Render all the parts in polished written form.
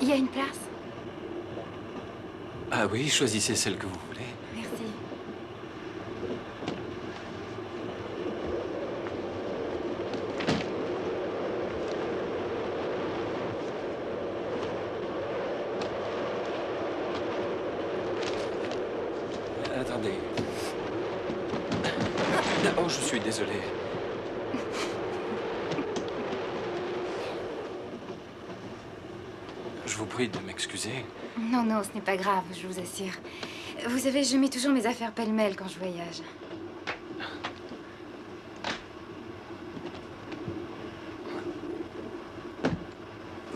Il y a une place? Ah oui, choisissez celle que vous voulez. Merci. Attendez. Oh, je suis désolé. Je vous prie de m'excuser. Non, non, ce n'est pas grave, je vous assure. Vous savez, je mets toujours mes affaires pêle-mêle quand je voyage.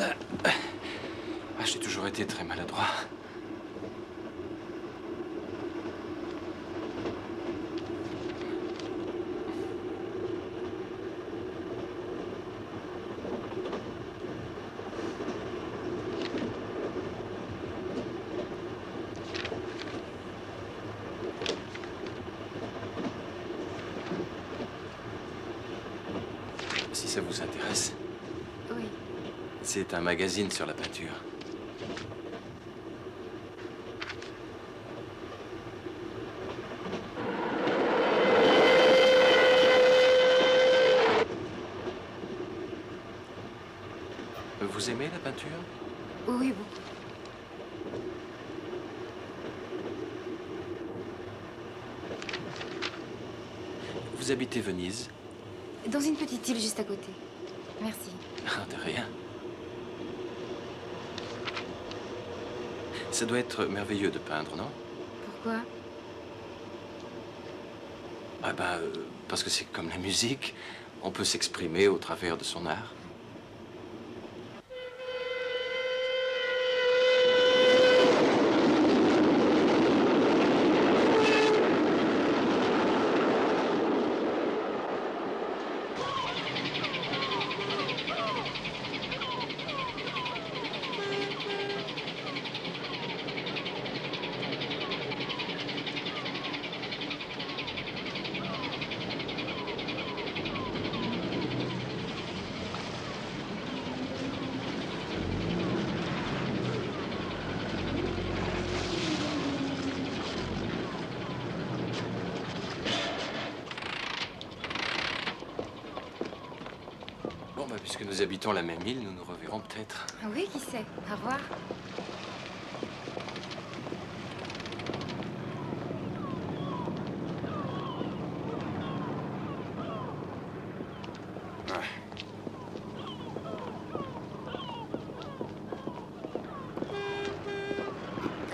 Ah, j'ai toujours été très maladroit. Si ça vous intéresse, Oui. c'est un magazine sur la peinture. Vous aimez la peinture? Oui, beaucoup. Vous habitez Venise? Dans une petite île juste à côté. Merci. Ah, de rien. Ça doit être merveilleux de peindre, non? Pourquoi? Ah ben, parce que c'est comme la musique. On peut s'exprimer au travers de son art. Bon, bah, puisque nous habitons la même île, nous nous reverrons peut-être. Oui, qui sait? Au revoir.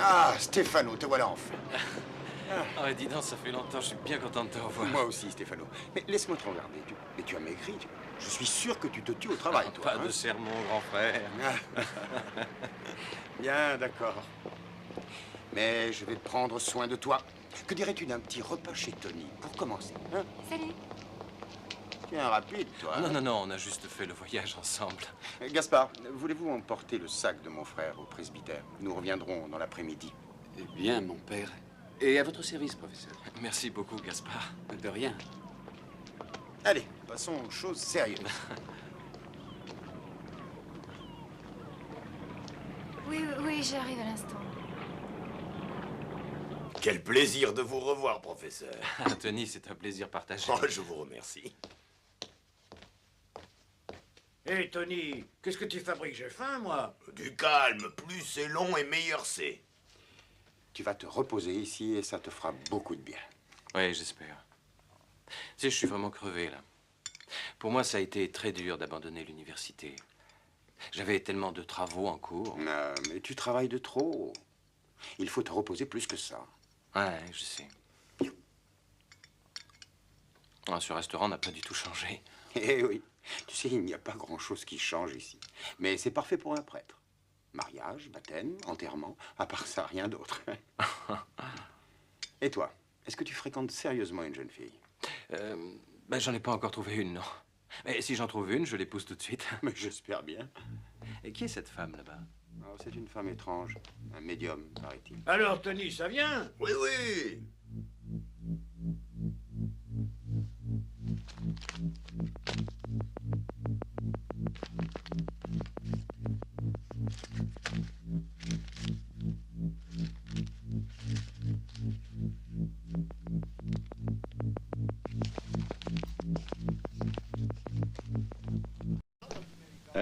Ah, Stéphano, te voilà enfin. Ah, dis donc, ça fait longtemps, je suis bien content de te revoir. Moi aussi, Stéphano. Mais laisse-moi te regarder. Mais tu as maigri. Je suis sûr que tu te tues au travail, Ah, toi. pas hein. de sermon, grand frère. Ah. Bien, d'accord. Mais je vais prendre soin de toi. Que dirais-tu d'un petit repas chez Tony, pour commencer, hein? Salut. Tu es un rapide, toi. Non, non, non, on a juste fait le voyage ensemble. Gaspard, voulez-vous emporter le sac de mon frère au presbytère? Nous reviendrons dans l'après-midi. Eh bien, mon père. Et à votre service, professeur. Merci beaucoup, Gaspard. De rien. Allez, passons aux choses sérieuses. Oui, oui, j'arrive à l'instant. Quel plaisir de vous revoir, professeur. Ah, Tony, c'est un plaisir partagé. Oh, je vous remercie. Hé, Tony, qu'est-ce que tu fabriques? J'ai faim, moi. Du calme, plus c'est long et meilleur c'est. Tu vas te reposer ici et ça te fera beaucoup de bien. Oui, j'espère. Tu sais, je suis vraiment crevé, là. Pour moi, ça a été très dur d'abandonner l'université. J'avais tellement de travaux en cours. Non, mais tu travailles de trop. Il faut te reposer plus que ça. Ouais, je sais. Ah, ce restaurant n'a pas du tout changé. Eh oui. Tu sais, il n'y a pas grand-chose qui change ici. Mais c'est parfait pour un prêtre. Mariage, baptême, enterrement, à part ça, rien d'autre. Et toi, est-ce que tu fréquentes sérieusement une jeune fille? Ben, j'en ai pas encore trouvé une, non. Mais si j'en trouve une, je l'épouse tout de suite. Mais j'espère bien. Et qui est cette femme, là-bas? Oh, c'est une femme étrange. Un médium, paraît-il. Alors, Tony, ça vient? Oui, oui.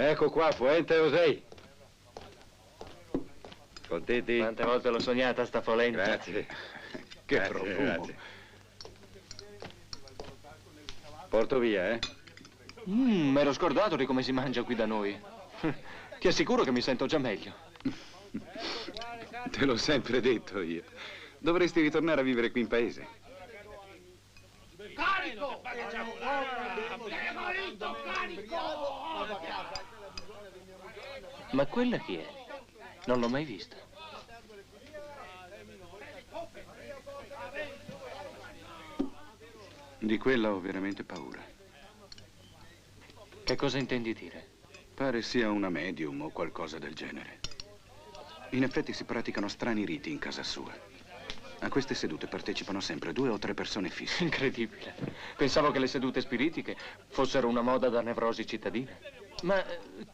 Ecco qua, Fuente José. Contenti? Quante volte l'ho sognata sta polenta. Grazie. Che profumo. Grazie. Porto via, eh? M'ero scordato di come si mangia qui da noi. Ti assicuro che mi sento già meglio. Te l'ho sempre detto io. Dovresti ritornare a vivere qui in paese. Carico! Carico! Ma quella chi è? Non l'ho mai vista. Di quella ho veramente paura. Che cosa intendi dire? Pare sia una medium o qualcosa del genere. In effetti si praticano strani riti in casa sua. A queste sedute partecipano sempre 2 o 3 persone fisse. Incredibile. Pensavo che le sedute spiritiche fossero una moda da nevrosi cittadine. Ma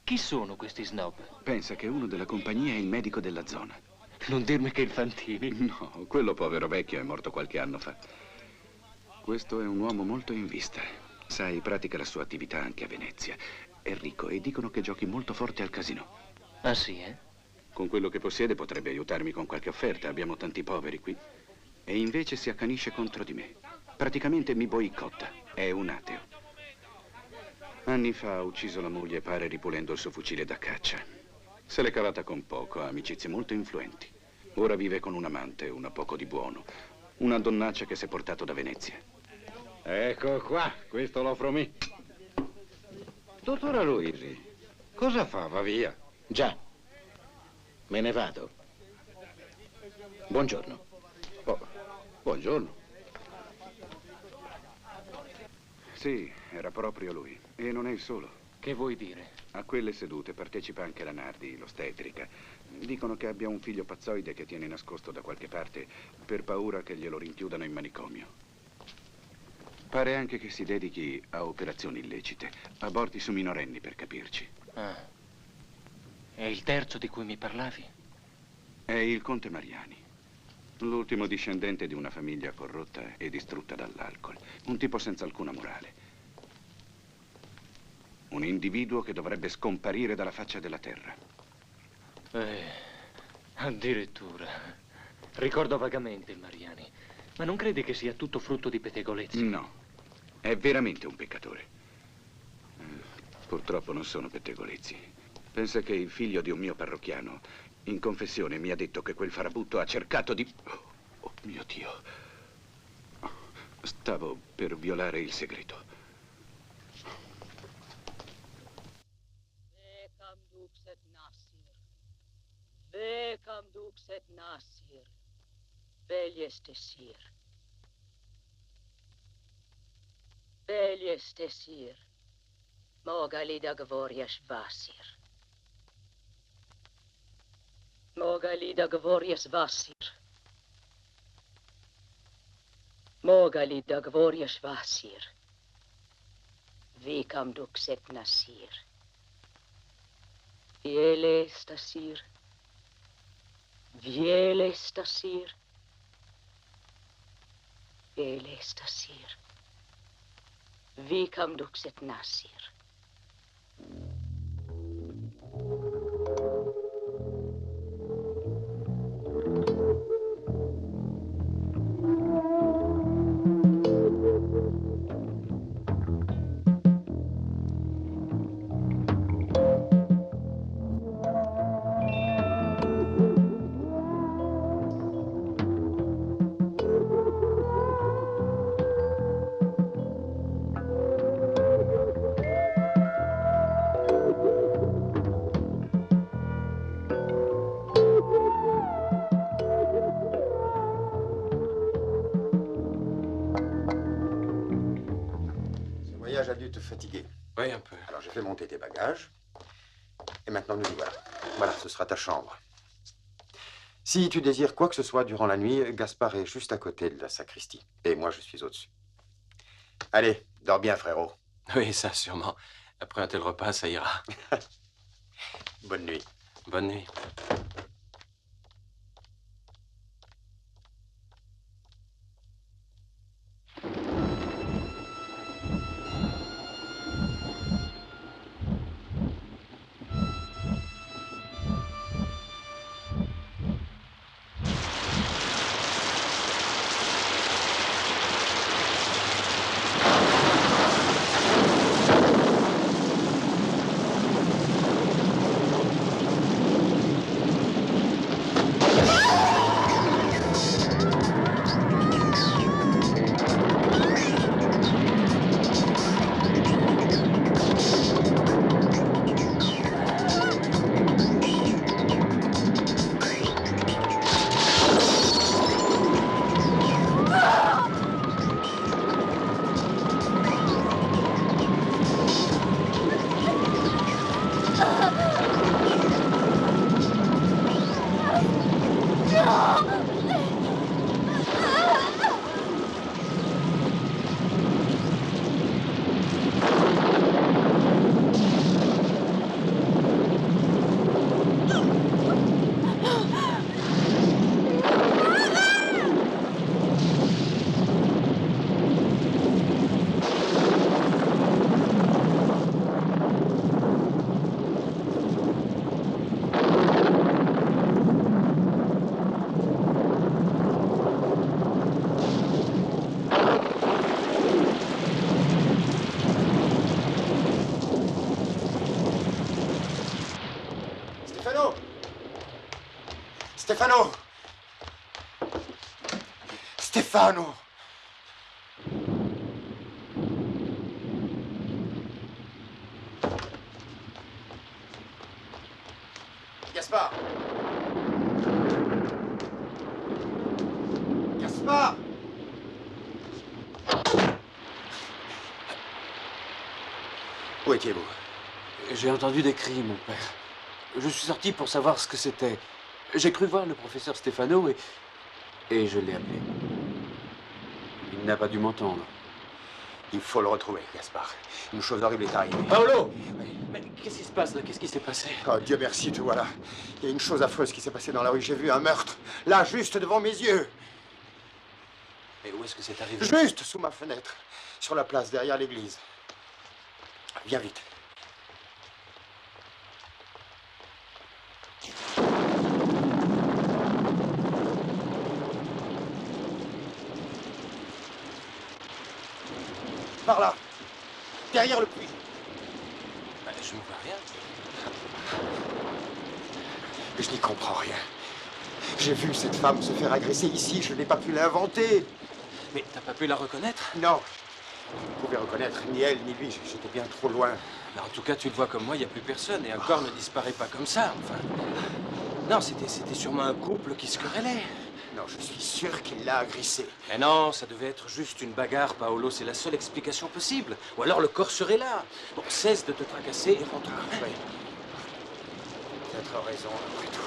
chi sono questi snob? Pensa che uno della compagnia è il medico della zona. Non dirmi che il Fantini. No, quello povero vecchio è morto qualche anno fa. Questo è un uomo molto in vista. Sai, pratica la sua attività anche a Venezia. È ricco e dicono che giochi molto forte al casino. Ah sì, eh? Con quello che possiede potrebbe aiutarmi con qualche offerta. Abbiamo tanti poveri qui. E invece si accanisce contro di me. Praticamente mi boicotta. È un ateo. Anni fa ha ucciso la moglie, pare, ripulendo il suo fucile da caccia. Se l'è cavata con poco, ha amicizie molto influenti. Ora vive con un amante, una poco di buono. Una donnaccia che si è portato da Venezia. Ecco qua, questo lo offro me. Dottora Luisi, cosa fa? Va via? Già, me ne vado. Buongiorno. Oh, buongiorno. Sì, era proprio lui. E non è il solo. Che vuoi dire? A quelle sedute partecipa anche la Nardi, l'ostetrica. Dicono che abbia un figlio pazzoide che tiene nascosto da qualche parte per paura che glielo rinchiudano in manicomio. Pare anche che si dedichi a operazioni illecite, aborti su minorenni per capirci. Ah. E il terzo di cui mi parlavi? È il conte Mariani, l'ultimo discendente di una famiglia corrotta e distrutta dall'alcol. Un tipo senza alcuna morale. Un individuo che dovrebbe scomparire dalla faccia della terra. Addirittura. Ricordo vagamente il Mariani. Ma non credi che sia tutto frutto di pettegolezzi? No, è veramente un peccatore. Purtroppo non sono pettegolezzi. Pensa che il figlio di un mio parrocchiano in confessione mi ha detto che quel farabutto ha cercato di... Oh mio Dio. Stavo per violare il segreto. Vekam dukset nasir, veljestesir. Veljestesir, mogalida gvorjas vasir. Mogalida gvorjas vasir. Mogalida gvorjas vasir. Vekam dukset nasir. Vielestasir. Vielestasir. Vielestasir. Vikam dukset nasir. A dû te fatiguer. Oui, un peu. Alors j'ai fait monter tes bagages. Et maintenant nous y voilà. Voilà, ce sera ta chambre. Si tu désires quoi que ce soit durant la nuit, Gaspard est juste à côté de la sacristie. Et moi, je suis au-dessus. Allez, dors bien, frérot. Oui, ça, sûrement. Après un tel repas, ça ira. Bonne nuit. Bonne nuit. Stefano! Stefano! Gaspard! Gaspard! Où étiez-vous? J'ai entendu des cris, mon père. Je suis sorti pour savoir ce que c'était. J'ai cru voir le professeur Stefano et je l'ai appelé. Il n'a pas dû m'entendre. Il faut le retrouver, Gaspard. Une chose horrible est arrivée. Paolo! Mais qu'est-ce qui se passe là? Qu'est-ce qui s'est passé? Oh, Dieu merci, te voilà. Il y a une chose affreuse qui s'est passée dans la rue. J'ai vu un meurtre. Là, juste devant mes yeux. Et où est-ce que c'est arrivé? Juste sous ma fenêtre. Sur la place, derrière l'église. Viens vite. Par là. Derrière le puits. Je ne vois rien. Je n'y comprends rien. J'ai vu cette femme se faire agresser ici. Je n'ai pas pu l'inventer. Mais t'as pas pu la reconnaître? Non. Je ne pouvais reconnaître ni elle ni lui. J'étais bien trop loin. Mais en tout cas, tu le vois comme moi, il n'y a plus personne. Et un corps ne disparaît pas comme ça, enfin. Non, c'était sûrement un couple qui se querellait. Non, je suis sûr qu'il l'a agressée. Mais non, ça devait être juste une bagarre, Paolo. C'est la seule explication possible. Ou alors le corps serait là. Bon, cesse de te tracasser et rentre. Oui. Peut-être raison, après tout.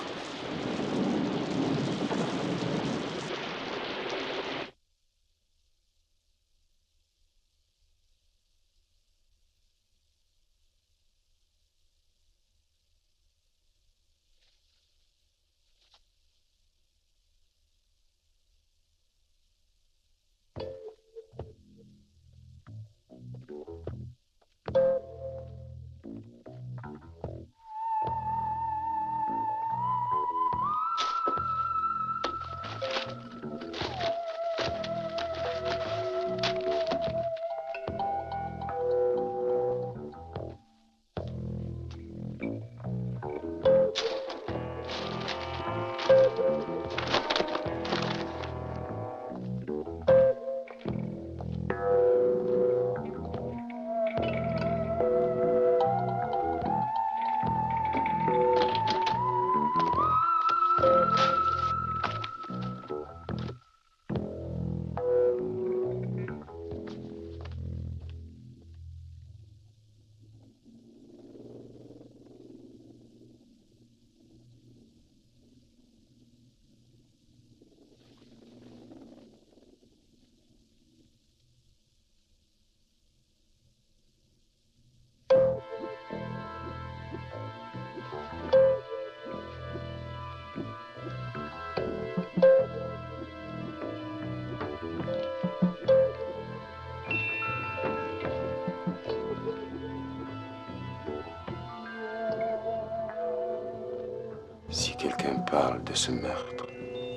Si quelqu'un parle de ce meurtre,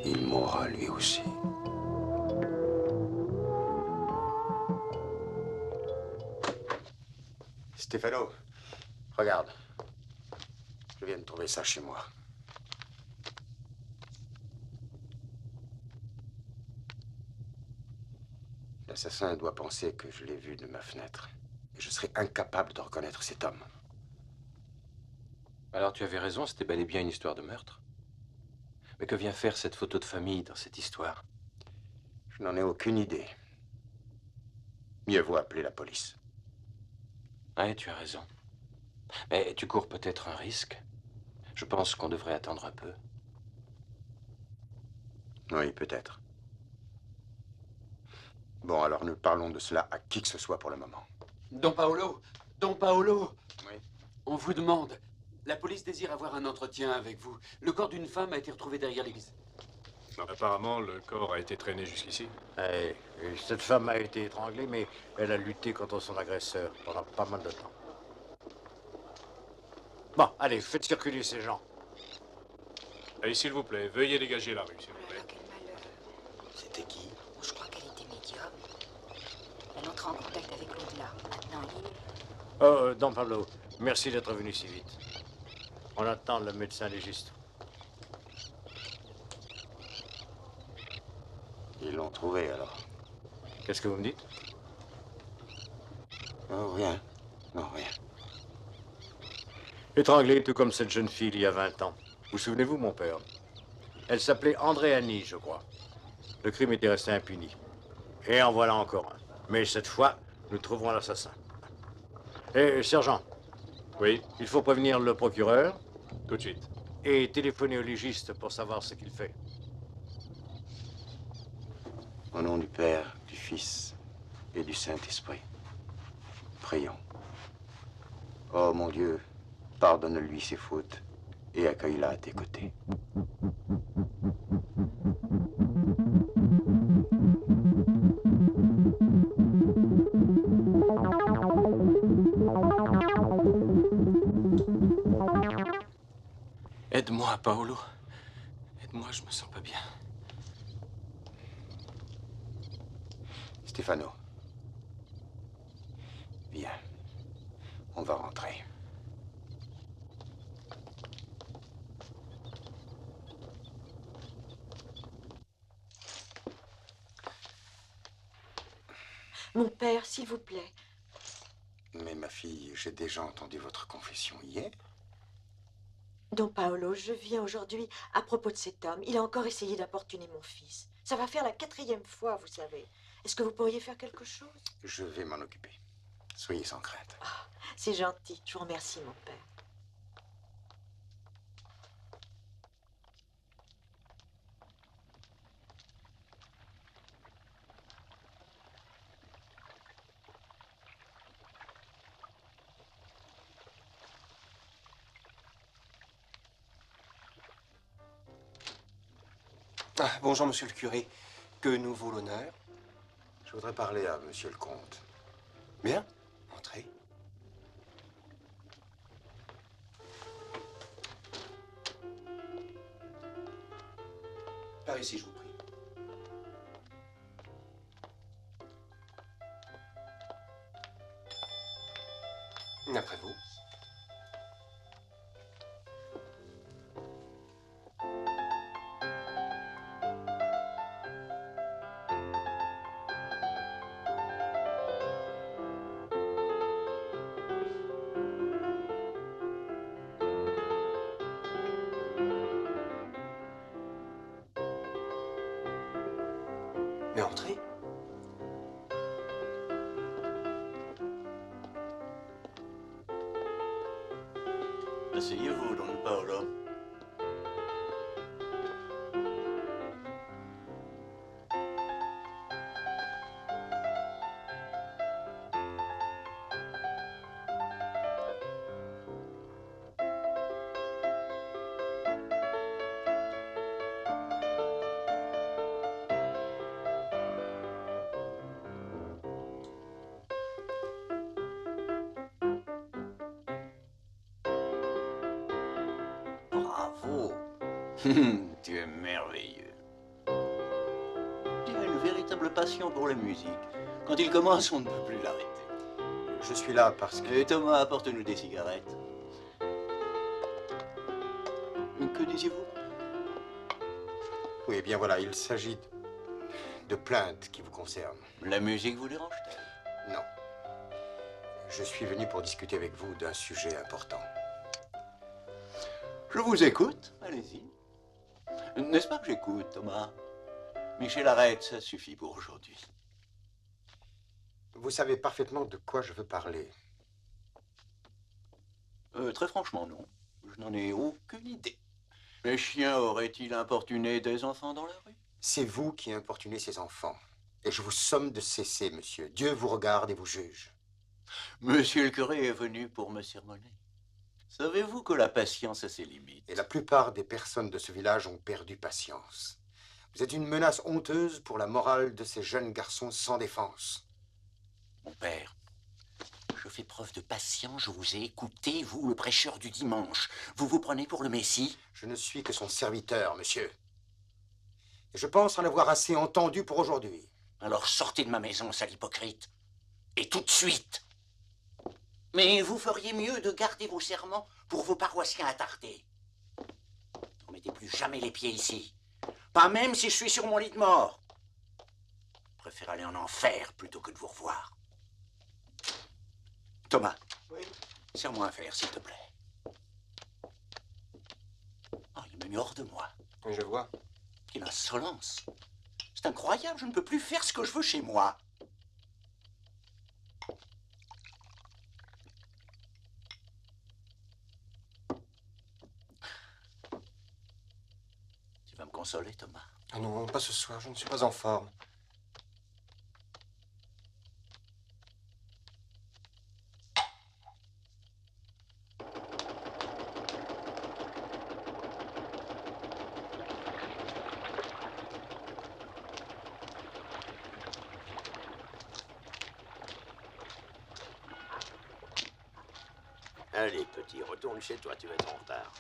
il mourra lui aussi. Stefano, regarde. Je viens de trouver ça chez moi. L'assassin doit penser que je l'ai vu de ma fenêtre. Et je serai incapable de reconnaître cet homme. Alors tu avais raison, c'était bel et bien une histoire de meurtre. Mais que vient faire cette photo de famille dans cette histoire? Je n'en ai aucune idée. Mieux vaut appeler la police. Oui, tu as raison. Mais tu cours peut-être un risque. Je pense qu'on devrait attendre un peu. Oui, peut-être. Bon, alors nous parlons de cela à qui que ce soit pour le moment. Don Paolo! Don Paolo! Oui. On vous demande. La police désire avoir un entretien avec vous. Le corps d'une femme a été retrouvé derrière l'église. Apparemment, le corps a été traîné jusqu'ici. Et cette femme a été étranglée, mais elle a lutté contre son agresseur pendant pas mal de temps. Bon, allez, faites circuler ces gens. Et s'il vous plaît, veuillez dégager la rue, s'il vous plaît. C'était qui? Je crois qu'elle était médium. Elle entre en contact avec l'au-delà. Maintenant, il... Oh, Don Pablo, merci d'être venu si vite. On attend le médecin légiste. Ils l'ont trouvé, alors. Qu'est-ce que vous me dites? Oh, rien. Non, rien. Étranglée, tout comme cette jeune fille il y a 20 ans. Vous souvenez-vous, mon père? Elle s'appelait Andréani, je crois. Le crime était resté impuni. Et en voilà encore un. Mais cette fois, nous trouverons l'assassin. Eh, sergent. Oui? Il faut prévenir le procureur. Tout de suite. Et téléphoner au légiste pour savoir ce qu'il fait. Au nom du Père, du Fils et du Saint-Esprit, prions. Oh mon Dieu, pardonne-lui ses fautes et accueille-la à tes côtés. Aide-moi, Paolo. Aide-moi, je me sens pas bien. Stefano, viens. On va rentrer. Mon père, s'il vous plaît. Mais ma fille, j'ai déjà entendu votre confession hier. Don Paolo, je viens aujourd'hui à propos de cet homme. Il a encore essayé d'importuner mon fils. Ça va faire la 4e fois, vous savez. Est-ce que vous pourriez faire quelque chose? Je vais m'en occuper. Soyez sans crainte. Ah, c'est gentil. Je vous remercie, mon père. Ah, bonjour, monsieur le curé. Que nous vaut l'honneur? Je voudrais parler à monsieur le comte. Bien, entrez. Par ici, je vous prie. Après vous. Mais entrez. Asseyez-vous, Don Paolo. Bravo. Tu es merveilleux. Tu as une véritable passion pour la musique. Quand il commence, on ne peut plus l'arrêter. Je suis là parce que... Et Thomas, apporte-nous des cigarettes. Que disiez-vous? Oui, eh bien voilà, il s'agit de plaintes qui vous concernent. La musique vous dérange-t-elle? Non. Je suis venu pour discuter avec vous d'un sujet important. Je vous écoute, allez-y. N'est-ce pas que j'écoute, Thomas? Michel, arrête, ça suffit pour aujourd'hui. Vous savez parfaitement de quoi je veux parler. Très franchement, non. Je n'en ai aucune idée. Les chiens auraient-ils importuné des enfants dans la rue? C'est vous qui importunez ces enfants. Et je vous somme de cesser, monsieur. Dieu vous regarde et vous juge. Monsieur le curé est venu pour me sermonner. Savez-vous que la patience a ses limites? Et la plupart des personnes de ce village ont perdu patience. Vous êtes une menace honteuse pour la morale de ces jeunes garçons sans défense. Mon père, je fais preuve de patience, je vous ai écouté, vous, le prêcheur du dimanche. Vous vous prenez pour le Messie? Je ne suis que son serviteur, monsieur. Et je pense en avoir assez entendu pour aujourd'hui. Alors sortez de ma maison, sale hypocrite. Et tout de suite. Mais vous feriez mieux de garder vos serments pour vos paroissiens attardés. Ne mettez plus jamais les pieds ici. Pas même si je suis sur mon lit de mort. préfère aller en enfer plutôt que de vous revoir. Thomas. Oui. Serre-moi un verre, s'il te plaît. Oh, il m'a mis hors de moi. Oui, je vois. Quelle insolence. C'est incroyable, je ne peux plus faire ce que je veux chez moi. Tu vas me consoler, Thomas? Ah non, pas ce soir, je ne suis pas en forme. Allez, petit, retourne chez toi, tu vas être en retard.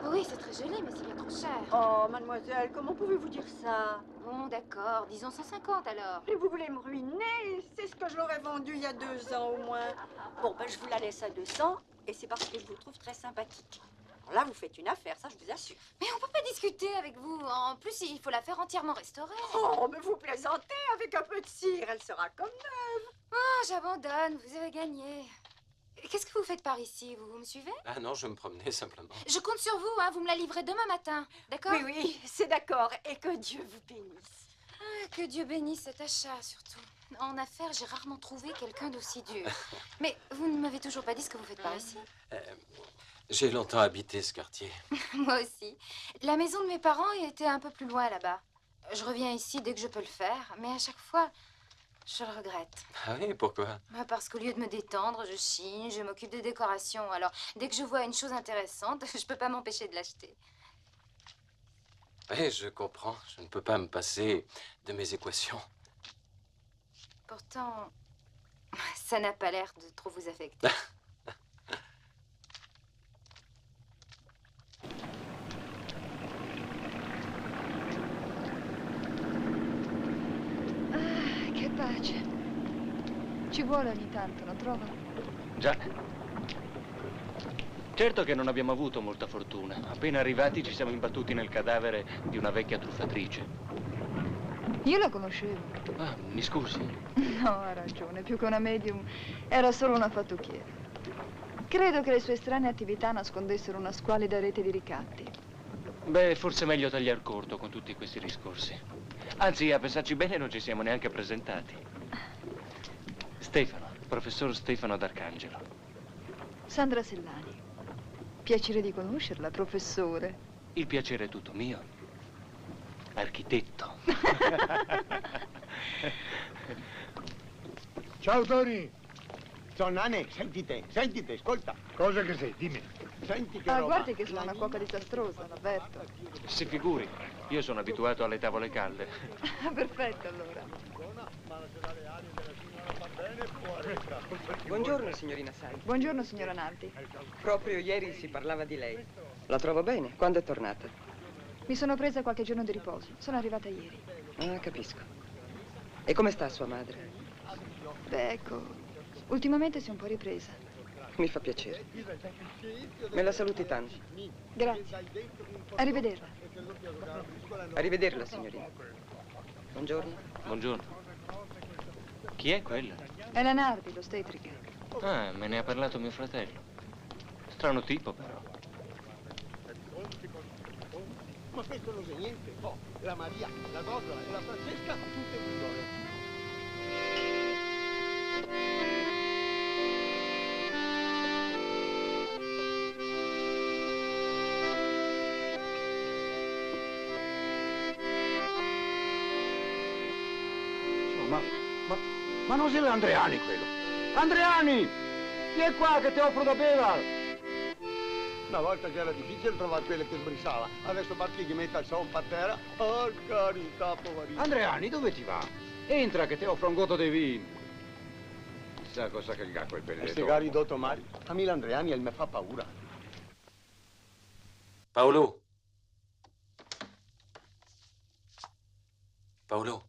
Oui, c'est très joli, mais c'est bien trop cher. Oh, mademoiselle, comment pouvez-vous dire ça? Bon, d'accord, disons 150 alors. Et vous voulez me ruiner? C'est ce que je l'aurais vendu il y a 2 ans au moins. Bon, ben je vous la laisse à 200, et c'est parce que je vous trouve très sympathique. Alors là, vous faites une affaire, ça je vous assure. Mais on peut pas discuter avec vous. En plus, il faut la faire entièrement restaurer. Oh, mais vous plaisantez, avec un peu de cire, elle sera comme neuve. Ah, j'abandonne, vous avez gagné. Qu'est-ce que vous faites par ici? Vous me suivez? Ah non, je me promenais simplement. Je compte sur vous, hein. Vous me la livrez demain matin, d'accord? Oui, oui, c'est d'accord, et que Dieu vous bénisse. Ah, que Dieu bénisse cet achat, surtout. En affaires, j'ai rarement trouvé quelqu'un d'aussi dur. Mais vous ne m'avez toujours pas dit ce que vous faites par ici. J'ai longtemps habité ce quartier. Moi aussi. La maison de mes parents était un peu plus loin là-bas. Je reviens ici dès que je peux le faire, mais à chaque fois, je le regrette. Ah oui, pourquoi? Parce qu'au lieu de me détendre, je chine, je m'occupe de décoration. Alors, dès que je vois une chose intéressante, je peux pas m'empêcher de l'acheter. Oui, je comprends. Je ne peux pas me passer de mes équations. Pourtant, ça n'a pas l'air de trop vous affecter. Che pace. Ci vuole ogni tanto, non trova? Già. Certo che non abbiamo avuto molta fortuna. Appena arrivati ci siamo imbattuti nel cadavere di una vecchia truffatrice. Io la conoscevo. Ah, mi scusi. No, ha ragione, più che una medium, era solo una fattucchiera. Credo che le sue strane attività nascondessero una squalida rete di ricatti. Beh, forse è meglio tagliar corto con tutti questi discorsi. Anzi, a pensarci bene non ci siamo neanche presentati. Stefano, professor Stefano d'Arcangelo. Sandra Sellani. Piacere di conoscerla, professore. Il piacere è tutto mio. Architetto. Ciao Tony. Sono Nane, sentite, ascolta. Cosa che sei? Dimmi. Senti che roba. Guardi che sono una cuoca disastrosa, l'avverto. Si figuri, io sono abituato alle tavole calde. Perfetto, allora. Buongiorno, signorina Sai. Buongiorno, signora Naldi. Proprio ieri si parlava di lei. La trovo bene. Quando è tornata? Mi sono presa qualche giorno di riposo. Sono arrivata ieri. Ah, capisco. E come sta sua madre? Beh, ecco, ultimamente si è un po' ripresa. Mi fa piacere. Me la saluti tanto. Grazie. Arrivederla. Arrivederla, signorina. Buongiorno. Buongiorno. Chi è quella? È la Nardi, l'ostetrica. Ah, me ne ha parlato mio fratello. strano tipo, però. Ma questo non è niente. Oh, la Maria, la Dodora e la Francesca, tutte in gloria. Ma non sei l'Andreani quello? Andreani! Vieni qua che ti offro da bere! Una volta che era difficile trovare quelle che sbrissava, adesso basta che metta il son per terra. Oh, carità, poverino. Andreani, dove ti va? Entra che ti offro un gotto di vino. Chissà cosa che gli ha quel E benedetto. segari dotto Mari. A me l'Andreani mi fa paura. Paolo. Paolo.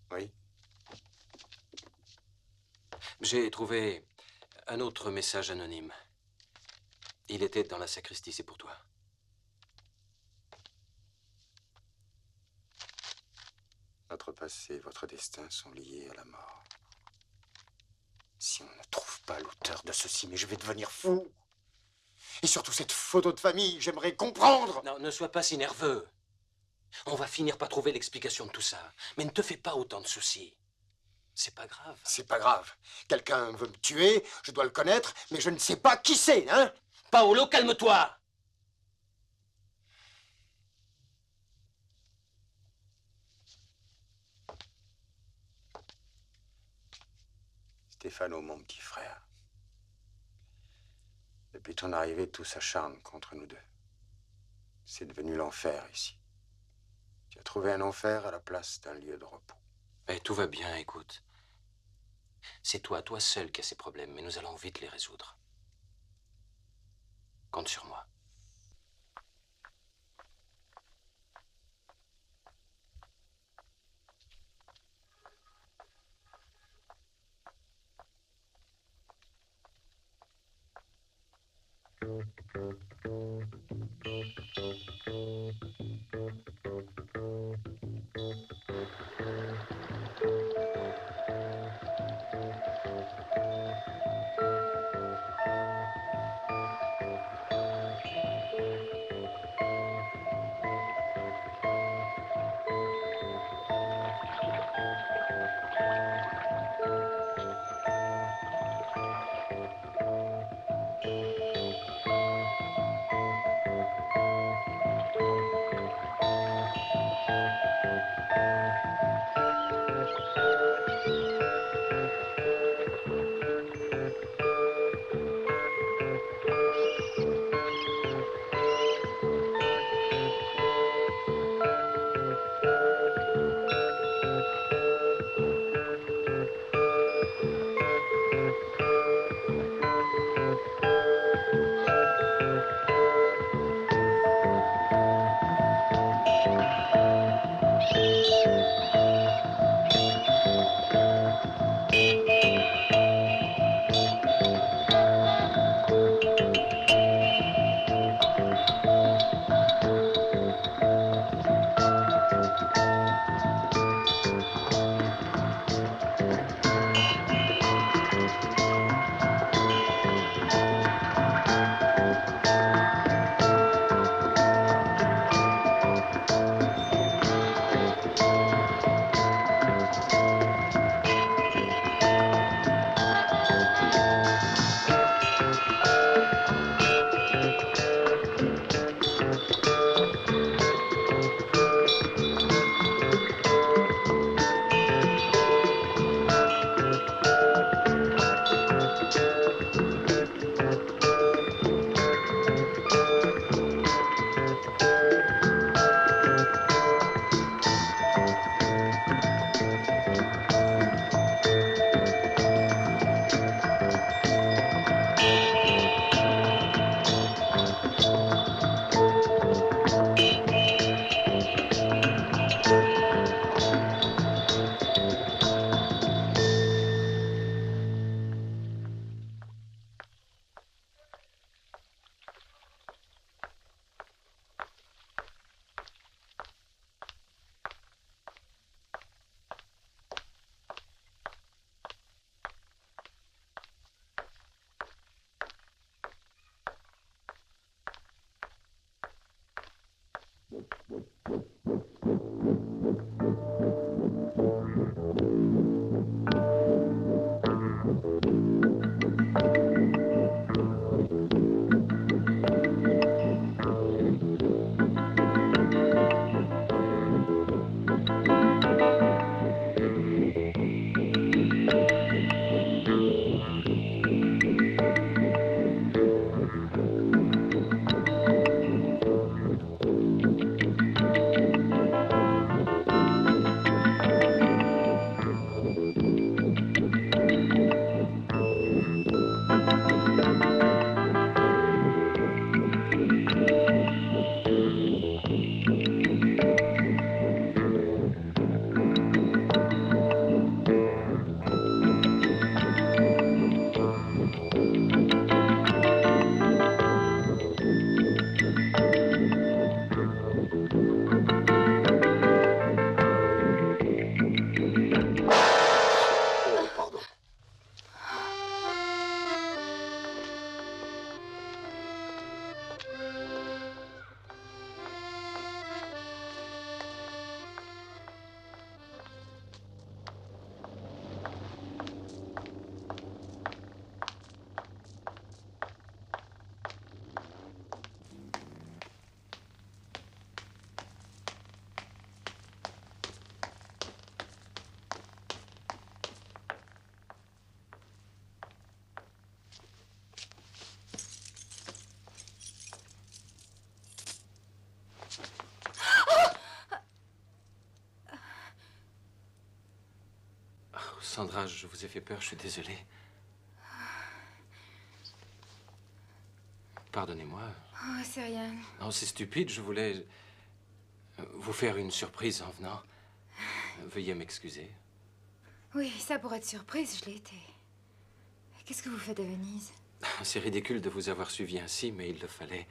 Oui. J'ai trouvé un autre message anonyme. Il était dans la sacristie, c'est pour toi. Notre passé et votre destin sont liés à la mort. Si on ne trouve pas l'auteur de ceci, mais je vais devenir fou. Et surtout cette photo de famille, j'aimerais comprendre. Non, ne sois pas si nerveux. On va finir par trouver l'explication de tout ça. Mais ne te fais pas autant de soucis. C'est pas grave. C'est pas grave. Quelqu'un veut me tuer, je dois le connaître, mais je ne sais pas qui c'est, hein? Paolo, calme-toi! Stefano, mon petit frère. Depuis ton arrivée, tout s'acharne contre nous deux. C'est devenu l'enfer ici. Tu as trouvé un enfer à la place d'un lieu de repos. Mais tout va bien, écoute. C'est toi seul qui as ces problèmes, mais nous allons vite les résoudre. Compte sur moi. Sandra, je vous ai fait peur, je suis désolé. Pardonnez-moi. Oh, c'est rien. Non, c'est stupide, je voulais vous faire une surprise en venant. Veuillez m'excuser. Oui, ça pour être surprise, je l'ai été. Qu'est-ce que vous faites à Venise? C'est ridicule de vous avoir suivi ainsi, mais il le fallait.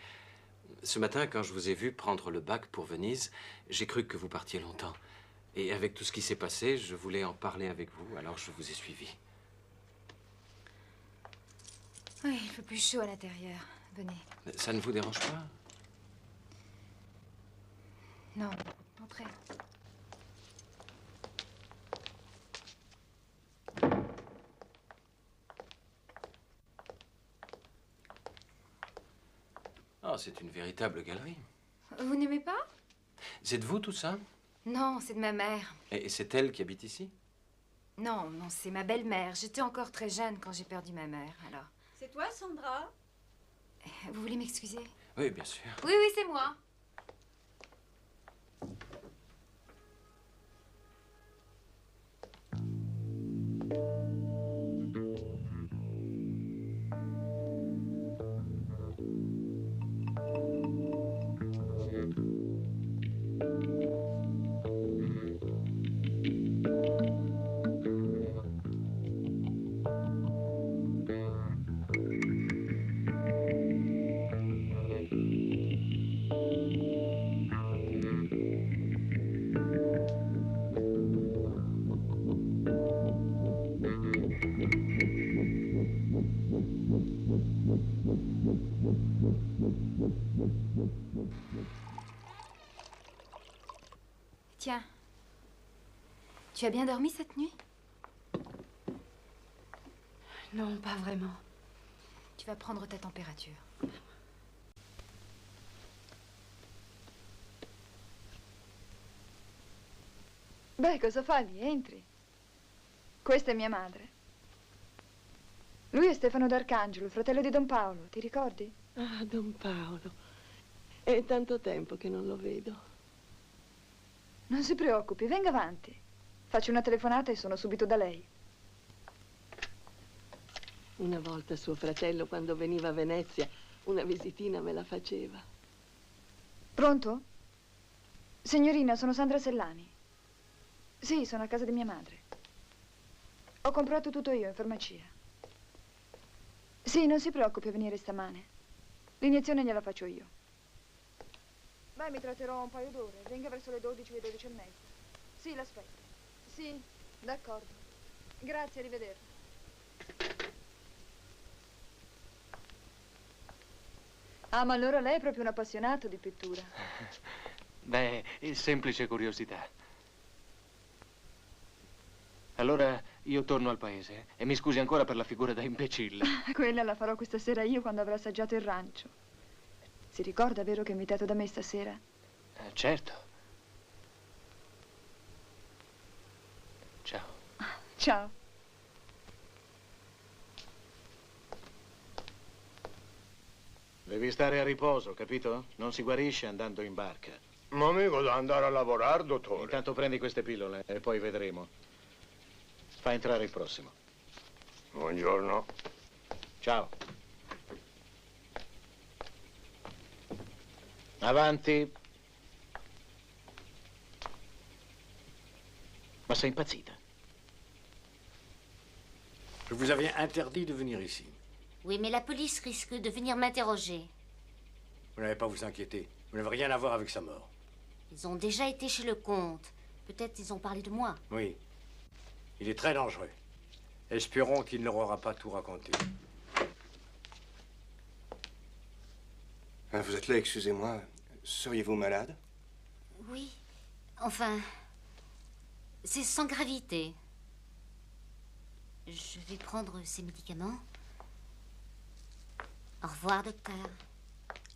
Ce matin, quand je vous ai vu prendre le bac pour Venise, j'ai cru que vous partiez longtemps. Et avec tout ce qui s'est passé, je voulais en parler avec vous, alors je vous ai suivi. Oui, il fait plus chaud à l'intérieur. Venez. Ça ne vous dérange pas? Non, entrez. Oh, c'est une véritable galerie. Vous n'aimez pas? C'est de vous tout ça? Non, c'est de ma mère. Et c'est elle qui habite ici? Non, non, c'est ma belle-mère. J'étais encore très jeune quand j'ai perdu ma mère, alors. C'est toi, Sandra? Vous voulez m'excuser? Oui, bien sûr. Oui, oui, c'est moi. Tiens. Tu as bien dormi cette nuit? Non, pas vraiment. Tu vas prendre ta température. Beh, cosa fai lì? Entri. Questa è mia madre. Lui è Stefano d'Arcangelo, il fratello di Don Paolo, ti ricordi? Ah, Don Paolo. È tanto tempo che non lo vedo. Non si preoccupi, venga avanti. Faccio una telefonata e sono subito da lei. Una volta suo fratello, quando veniva a Venezia, una visitina me la faceva. Pronto? Signorina, sono Sandra Sellani. Sì, sono a casa di mia madre. Ho comprato tutto io in farmacia. Sì, non si preoccupi a venire stamane. L'iniezione gliela faccio io. Beh, mi tratterò un paio d'ore. Venga verso le 12 e 12 e mezza. Sì, l'aspetto. Sì, d'accordo. Grazie, arrivederci. Ah, ma allora lei è proprio un appassionato di pittura. Beh, è semplice curiosità. Allora io torno al paese e mi scusi ancora per la figura da imbecille. Quella la farò questa sera io quando avrò assaggiato il rancio. Si ricorda, vero, che è invitato da me stasera? Certo. Ciao. Ciao. Devi stare a riposo, capito? Non si guarisce andando in barca. Ma mica da andare a lavorare, dottore. Intanto prendi queste pillole e poi vedremo. Fa entrare il prossimo. Buongiorno. Ciao. Avanti. Ma sei impazzita? Je vous avais interdit de venir ici. Oui, mais la police risque de venir m'interroger. Vous n'avez pas à vous inquiéter. Vous n'avez rien à voir avec sa mort. Ils ont déjà été chez le comte. Peut-être ils ont parlé de moi. Oui. Il est très dangereux. Espérons qu'il ne leur aura pas tout raconté. Vous êtes là, excusez-moi. Seriez-vous malade? Oui. Enfin, c'est sans gravité. Je vais prendre ces médicaments. Au revoir, docteur.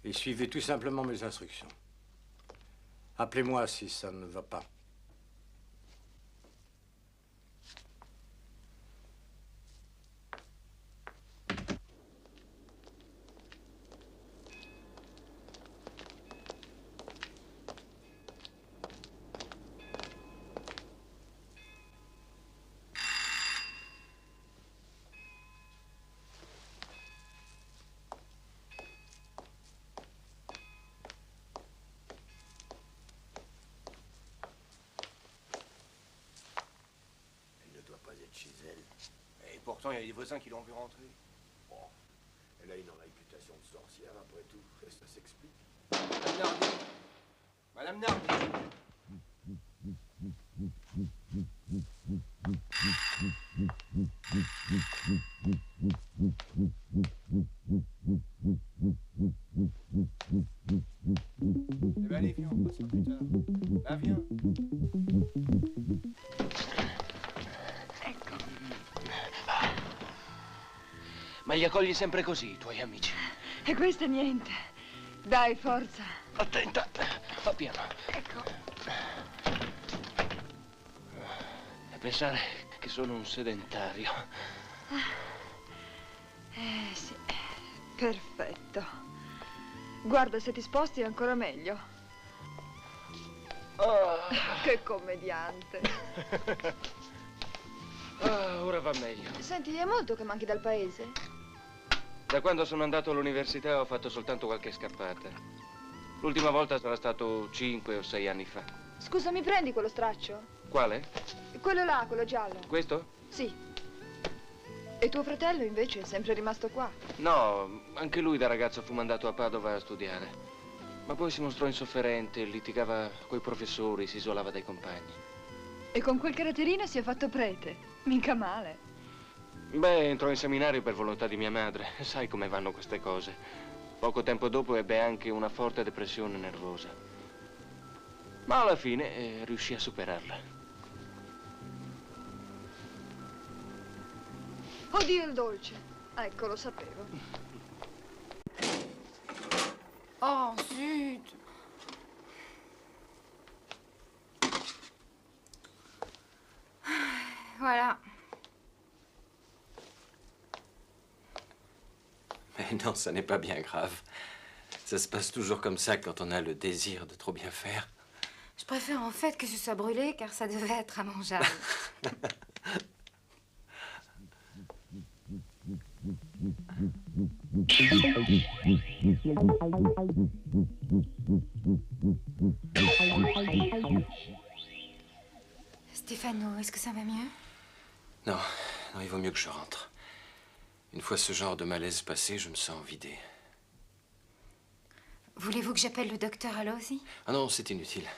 Et suivez tout simplement mes instructions. Appelez-moi si ça ne va pas. Pourtant, il y a des voisins qui l'ont vu rentrer. Bon. Elle a une réputation de sorcière, après tout. Et ça s'explique. Madame Nardi. Madame Nardi. Eh ben allez, viens, on passe plus tard. Ben viens. Ma li accogli sempre così, i tuoi amici. E questo è niente. Dai, forza. Attenta, fa piano. Ecco. E pensare che sono un sedentario. Sì. Perfetto. Guarda, se ti sposti è ancora meglio. Che commediante. Ora va meglio. Senti, è molto che manchi dal paese? Da quando sono andato all'università ho fatto soltanto qualche scappata. L'ultima volta sarà stato 5 o 6 anni fa. Scusa, mi prendi quello straccio? Quale? Quello là, quello giallo. Questo? Sì. E tuo fratello invece è sempre rimasto qua? No, anche lui da ragazzo fu mandato a Padova a studiare. Ma poi si mostrò insofferente, litigava coi professori, si isolava dai compagni. E con quel caratterino si è fatto prete. Mica male. Beh, entrò in seminario per volontà di mia madre. Sai come vanno queste cose. Poco tempo dopo ebbe anche una forte depressione nervosa. Ma alla fine riuscì a superarla. Oddio, il dolce. Ecco, lo sapevo. Oh, zut. Voilà. Mais non, ça n'est pas bien grave. Ça se passe toujours comme ça quand on a le désir de trop bien faire. Je préfère en fait que ce soit brûlé, car ça devait être immangeable. Stéphano, est-ce que ça va mieux? Non, non, il vaut mieux que je rentre. Une fois ce genre de malaise passé, je me sens vidé. Voulez-vous que j'appelle le docteur Alozzi? Ah non, c'est inutile.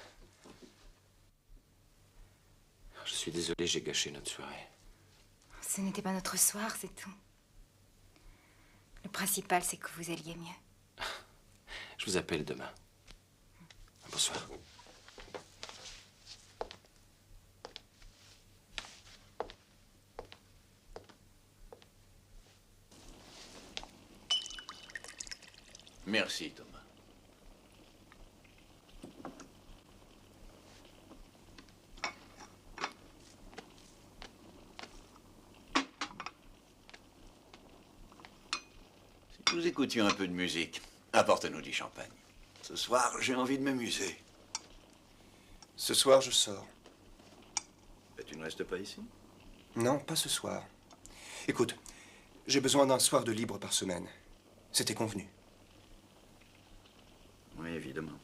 Je suis désolé, j'ai gâché notre soirée. Ce n'était pas notre soir, c'est tout. Le principal, c'est que vous alliez mieux. Je vous appelle demain. Bonsoir. Merci, Thomas. Si nous écoutions un peu de musique, apporte-nous du champagne. Ce soir, j'ai envie de m'amuser. Ce soir, je sors. Et tu ne restes pas ici? Non, pas ce soir. Écoute, j'ai besoin d'un soir de libre par semaine. C'était convenu. Oui, évidemment.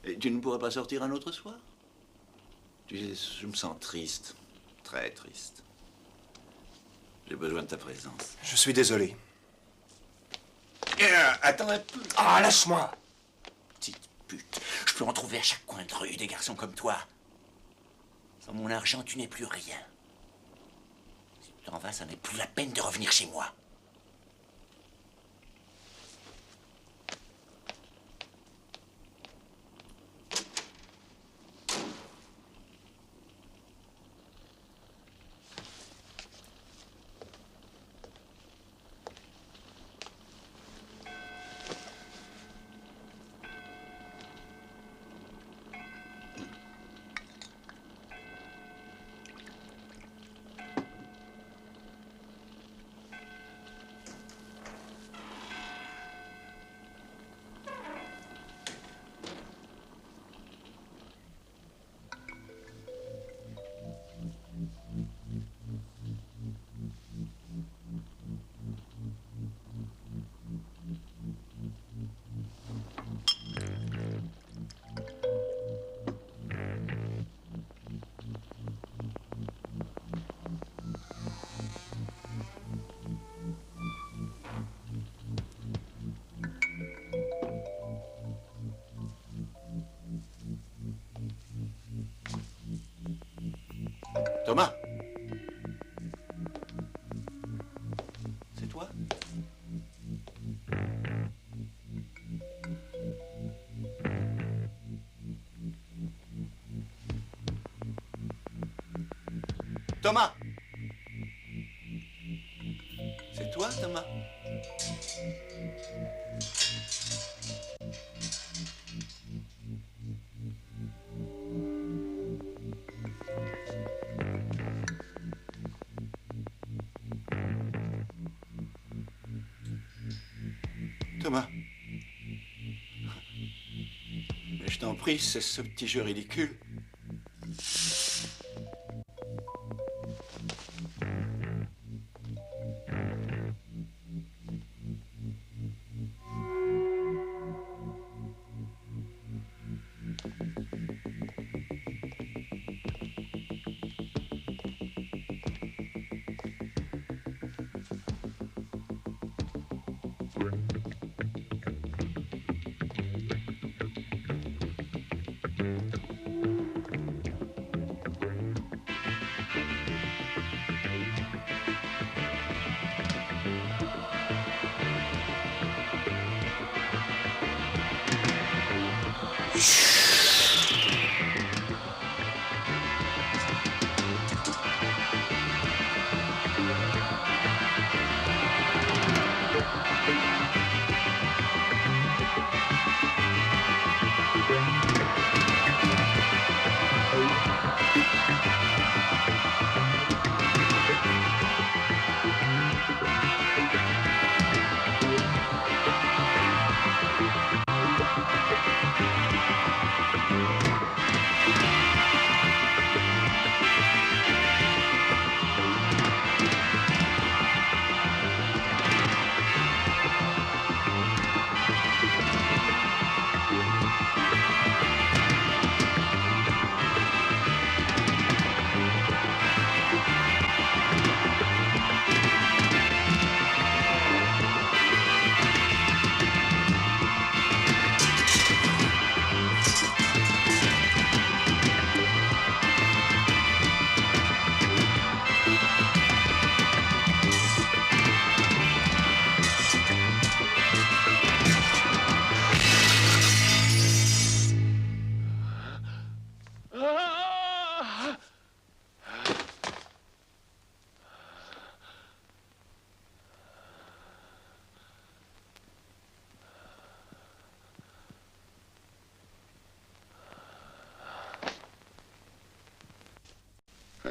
Et tu ne pourrais pas sortir un autre soir? Tu sais, je me sens triste. Très triste. J'ai besoin de ta présence. Je suis désolé. Attends un peu. Ah, lâche-moi! Petite pute. Je peux en trouver à chaque coin de rue des garçons comme toi. Sans mon argent, tu n'es plus rien. Si tu t'en vas, ça n'est plus la peine de revenir chez moi. Thomas? C'est toi? Thomas? C'est toi, Thomas? Thomas. Mais je t'en prie, c'est ce petit jeu ridicule.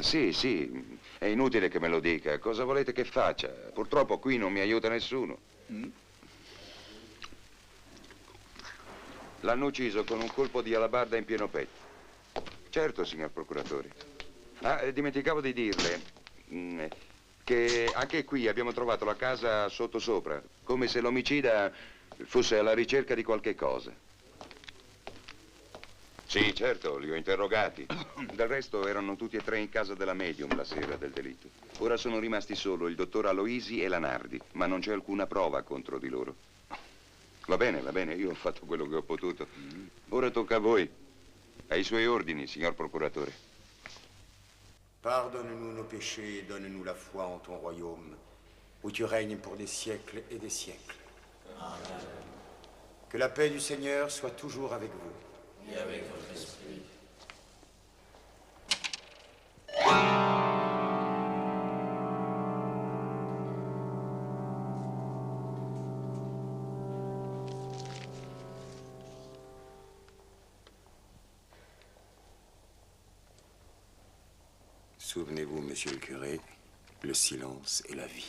Sì, sì, è inutile che me lo dica. Cosa volete che faccia? Purtroppo qui non mi aiuta nessuno. L'hanno ucciso con un colpo di alabarda in pieno petto. Certo, signor procuratore. Ah, dimenticavo di dirle che anche qui abbiamo trovato la casa sottosopra, come se l'omicida fosse alla ricerca di qualche cosa. Sì, certo, li ho interrogati. Del resto erano tutti e tre in casa della medium la sera del delitto. Ora sono rimasti solo il dottor Aloisi e la Nardi, ma non c'è alcuna prova contro di loro. Va bene, io ho fatto quello che ho potuto. Ora tocca a voi. Ai suoi ordini, signor procuratore. Pardonne-nous nos péchés et donne-nous la foi en ton royaume, où tu règnes pour des siècles et des siècles. Amen. Que la paix du Seigneur soit toujours avec vous. Et avec votre esprit. Souvenez-vous, monsieur le curé, le silence est la vie.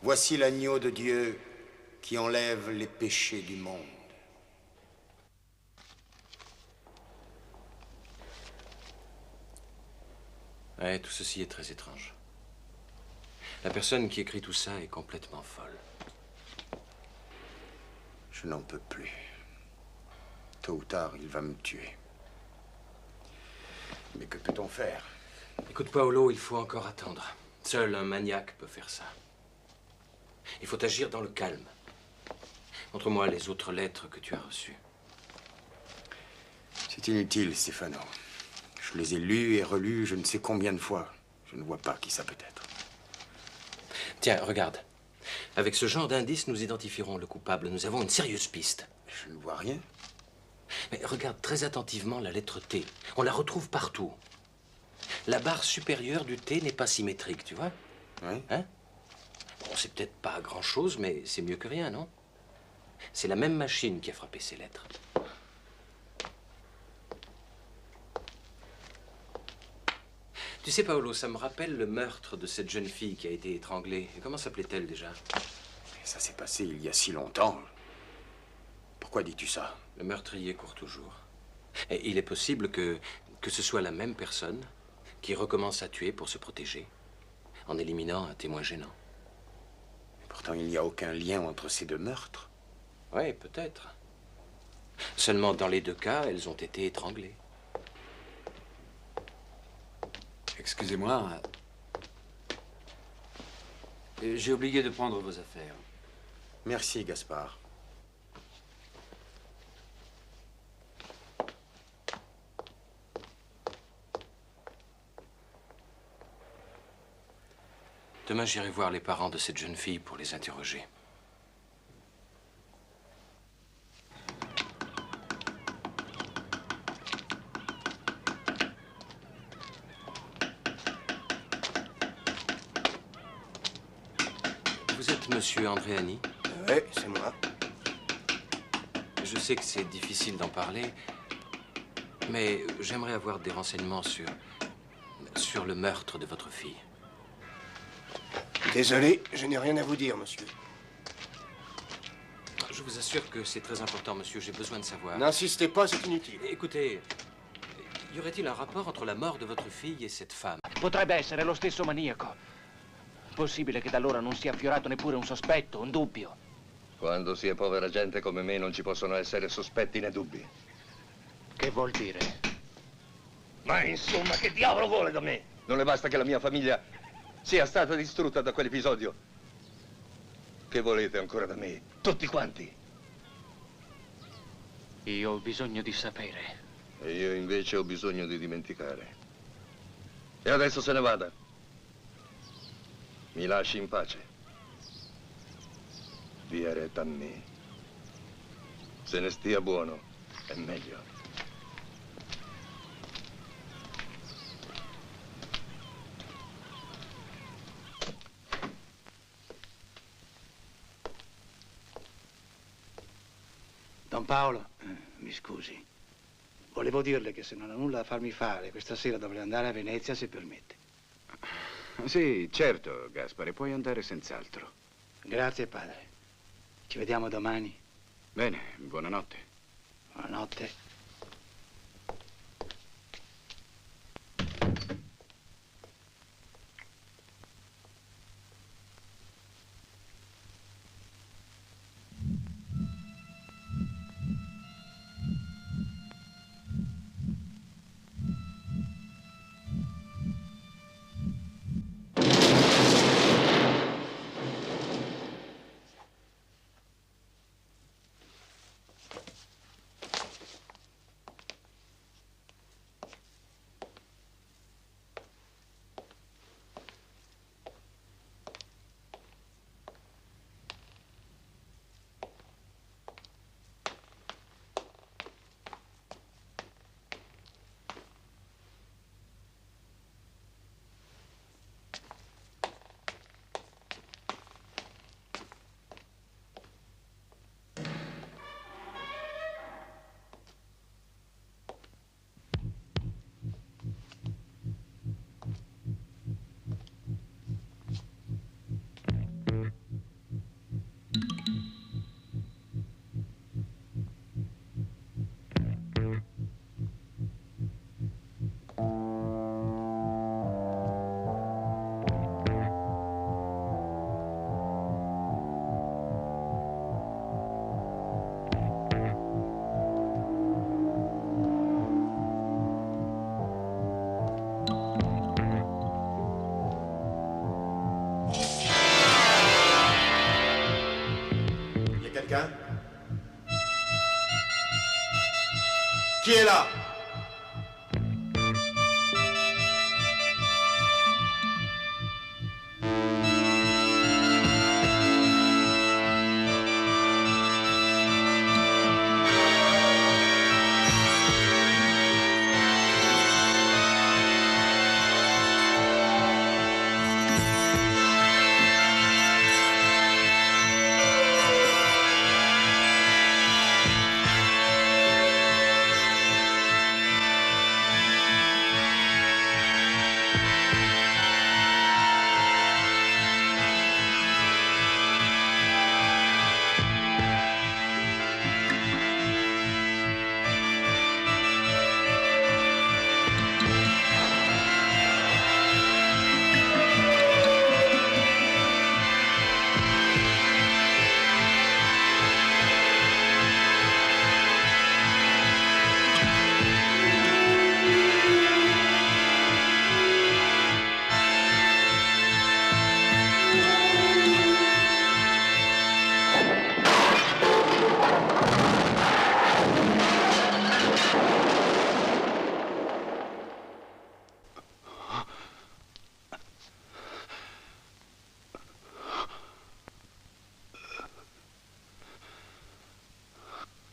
Voici l'agneau de Dieu qui enlève les péchés du monde. Ouais, tout ceci est très étrange. La personne qui écrit tout ça est complètement folle. Je n'en peux plus. Tôt ou tard, il va me tuer. Mais que peut-on faire? Écoute, Paolo, il faut encore attendre. Seul un maniaque peut faire ça. Il faut agir dans le calme. Montre-moi les autres lettres que tu as reçues. C'est inutile, Stefano. Je les ai lues et relues je ne sais combien de fois. Je ne vois pas qui ça peut être. Tiens, regarde. Avec ce genre d'indices, nous identifierons le coupable. Nous avons une sérieuse piste. Je ne vois rien. Mais regarde très attentivement la lettre T. On la retrouve partout. La barre supérieure du T n'est pas symétrique, tu vois? Oui. Hein? Bon, c'est peut-être pas grand-chose, mais c'est mieux que rien, non? C'est la même machine qui a frappé ces lettres. Tu sais, Paolo, ça me rappelle le meurtre de cette jeune fille qui a été étranglée. Et comment s'appelait-elle déjà? Ça s'est passé il y a si longtemps. Pourquoi dis-tu ça? Le meurtrier court toujours. Et il est possible que ce soit la même personne qui recommence à tuer pour se protéger, en éliminant un témoin gênant. Pourtant, il n'y a aucun lien entre ces deux meurtres. Oui, peut-être. Seulement, dans les deux cas, elles ont été étranglées. Excusez-moi. J'ai oublié de prendre vos affaires. Merci, Gaspard. Demain, j'irai voir les parents de cette jeune fille pour les interroger. Vous êtes monsieur Andréani? Oui, c'est moi. Je sais que c'est difficile d'en parler, mais j'aimerais avoir des renseignements sur le meurtre de votre fille. Désolé, je n'ai rien à vous dire, monsieur. Je vous assure que c'est très important, monsieur. J'ai besoin de savoir. N'insistez pas, c'est inutile. Écoutez, y aurait-il un rapport entre la mort de votre fille et cette femme? Potrebbe essere lo stesso maniaco. Possibile che da allora non sia affiorato neppure un sospetto, un dubbio. Quando si è povera gente come me non ci possono essere sospetti né dubbi. Che vuol dire? Ma insomma, che diavolo vuole da me? Non le basta che la mia famiglia sia stata distrutta da quell'episodio? Che volete ancora da me? Tutti quanti? Io ho bisogno di sapere. E io invece ho bisogno di dimenticare. E adesso se ne vada. Mi lasci in pace. Dia retta a me. Se ne stia buono, è meglio. Don Paolo, mi scusi. Volevo dirle che se non ha nulla da farmi fare, questa sera dovrei andare a Venezia, se permette. Sì, certo, Gaspare, puoi andare senz'altro. Grazie, padre. Ci vediamo domani. Bene, buonanotte. Buonanotte. Qui est là?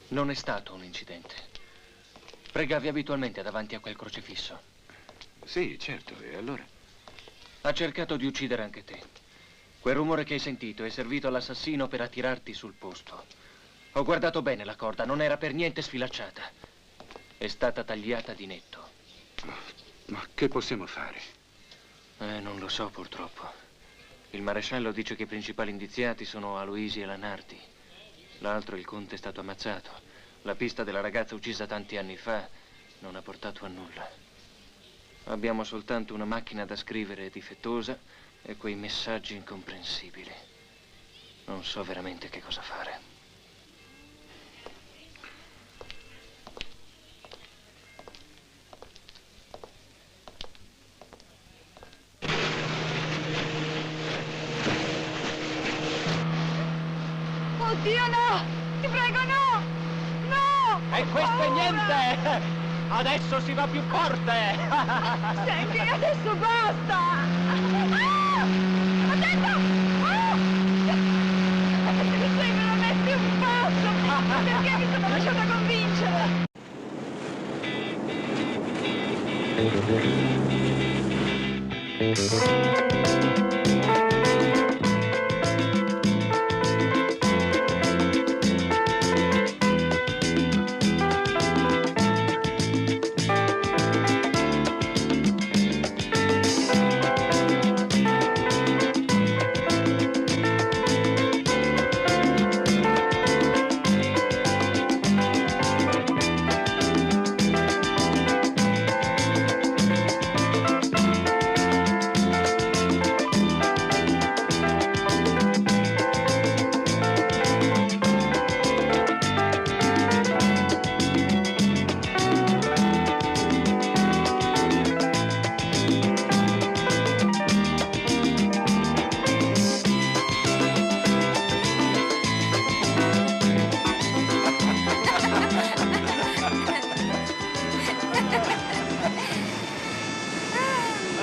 Non è stato un incidente. Pregavi abitualmente davanti a quel crocifisso. Sì, certo, e allora? Ha cercato di uccidere anche te. Quel rumore che hai sentito è servito all'assassino per attirarti sul posto. Ho guardato bene la corda, non era per niente sfilacciata. È stata tagliata di netto. Ma che possiamo fare? Non lo so, purtroppo. Il maresciallo dice che i principali indiziati sono Aloisi e Lanardi. L'altro, il conte, è stato ammazzato. La pista della ragazza uccisa tanti anni fa non ha portato a nulla. Abbiamo soltanto una macchina da scrivere difettosa e quei messaggi incomprensibili. Non so veramente che cosa fare. Oddio, no! Ti prego, no! No! E questo è niente! Adesso si va più forte! Senti, adesso basta! Ah! Attento! Ah! Mi sei veramente un pazzo! Perché mi sono lasciata convincere?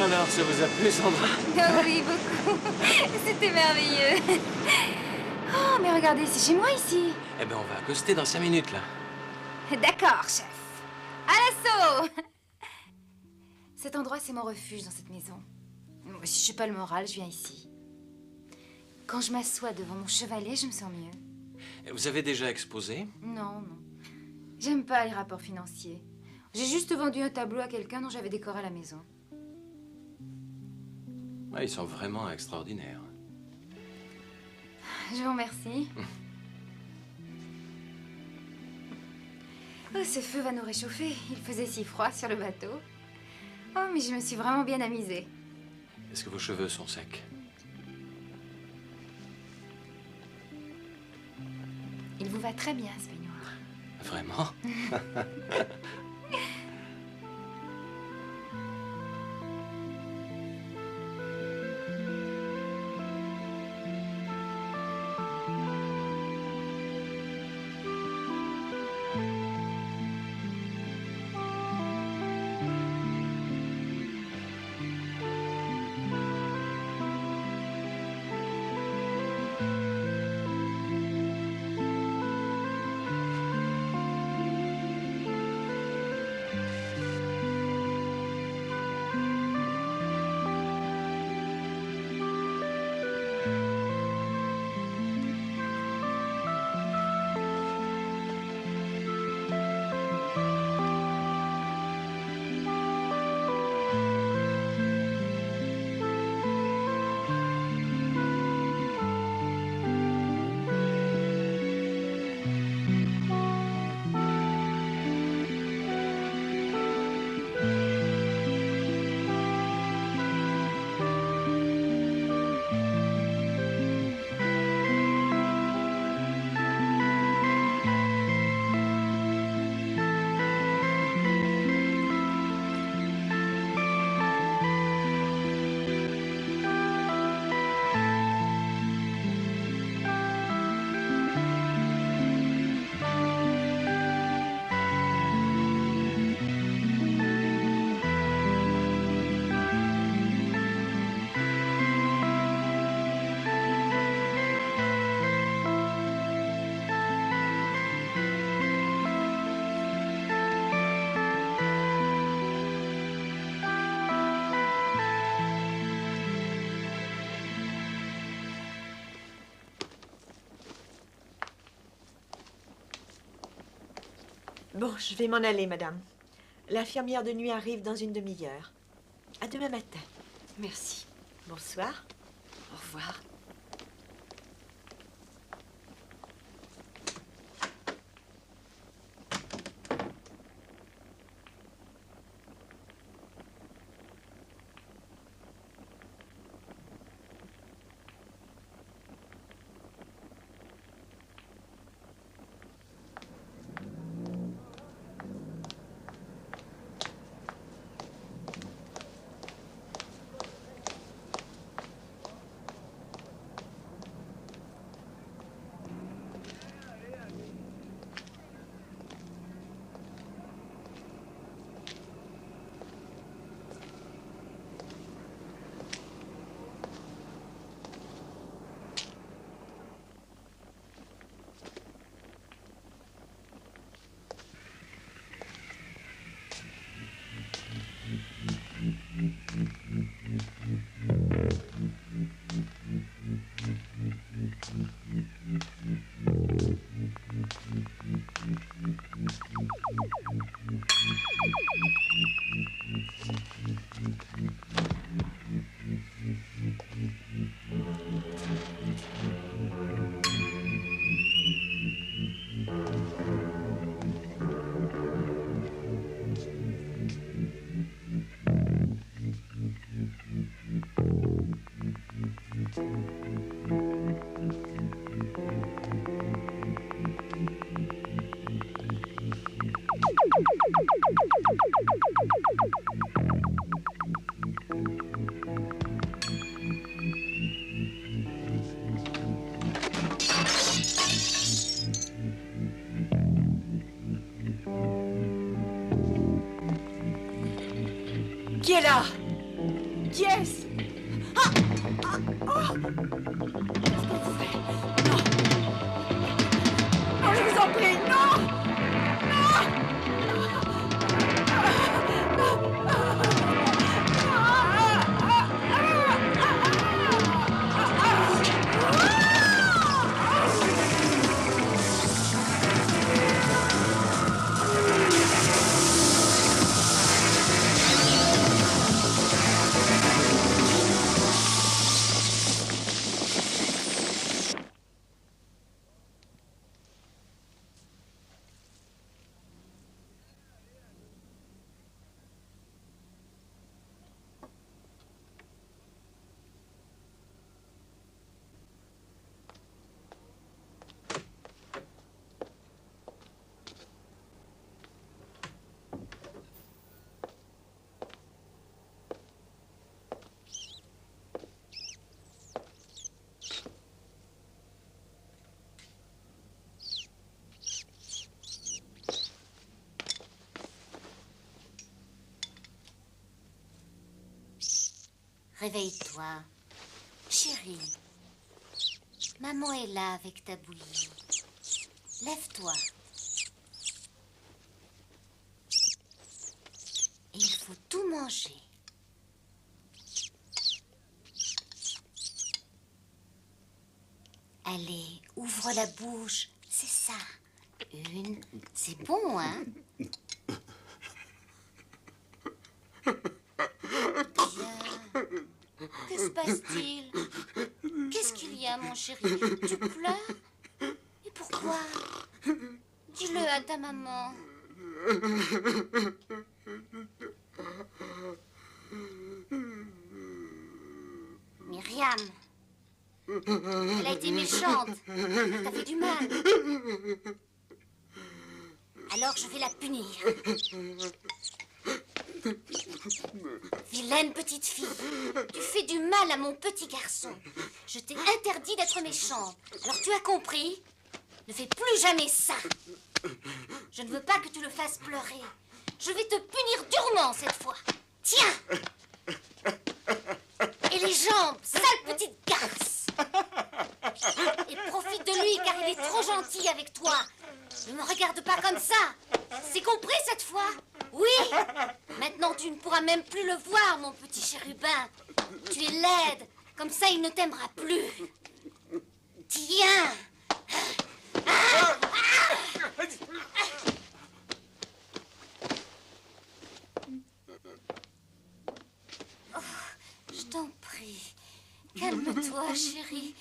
Alors, ça vous a plu, Sandra? Oui, beaucoup. C'était merveilleux. Oh, mais regardez, c'est chez moi ici. Eh ben, on va accoster dans 5 minutes, là. D'accord, chef. À l'assaut! Cet endroit, c'est mon refuge dans cette maison. Si je n'ai pas le moral, je viens ici. Quand je m'assois devant mon chevalet, je me sens mieux. Vous avez déjà exposé? Non, non. J'aime pas les rapports financiers. J'ai juste vendu un tableau à quelqu'un dont j'avais décoré la maison. Ouais, ils sont vraiment extraordinaires. Je vous remercie. Oh, ce feu va nous réchauffer. Il faisait si froid sur le bateau. Oh, mais je me suis vraiment bien amusée. Est-ce que vos cheveux sont secs? Il vous va très bien, ce peignoir. Vraiment? Bon, je vais m'en aller, madame. L'infirmière de nuit arrive dans une demi-heure. À demain matin. Merci. Bonsoir. Au revoir. Qui est là? Qui est-ce? Ah! Ah! Oh! Qu'est-ce que vous faites? Non! Non, je vous en prie, non! Réveille-toi. Chérie, maman est là avec ta bouillie. Lève-toi. Et il faut tout manger. Allez, ouvre la bouche. C'est ça. Une. C'est bon, hein? Que se passe-t-il? Qu'est-ce qu'il y a, mon chéri? Tu pleures? Et pourquoi? Dis-le à ta maman. Myriam, elle a été méchante. Elle t'a fait du mal. Alors je vais la punir. Vilaine petite fille, tu fais du mal à mon petit garçon. Je t'ai interdit d'être méchante. Alors tu as compris? Ne fais plus jamais ça. Je ne veux pas que tu le fasses pleurer. Je vais te punir durement cette fois. Tiens! Et les jambes, sale petite garce. Et profite de lui car il est trop gentil avec toi. Ne me regarde pas comme ça. C'est compris cette fois? Oui. Maintenant tu ne pourras même plus le voir, mon petit chérubin. Tu es laide. Comme ça il ne t'aimera plus. Tiens. Calme-toi, chérie.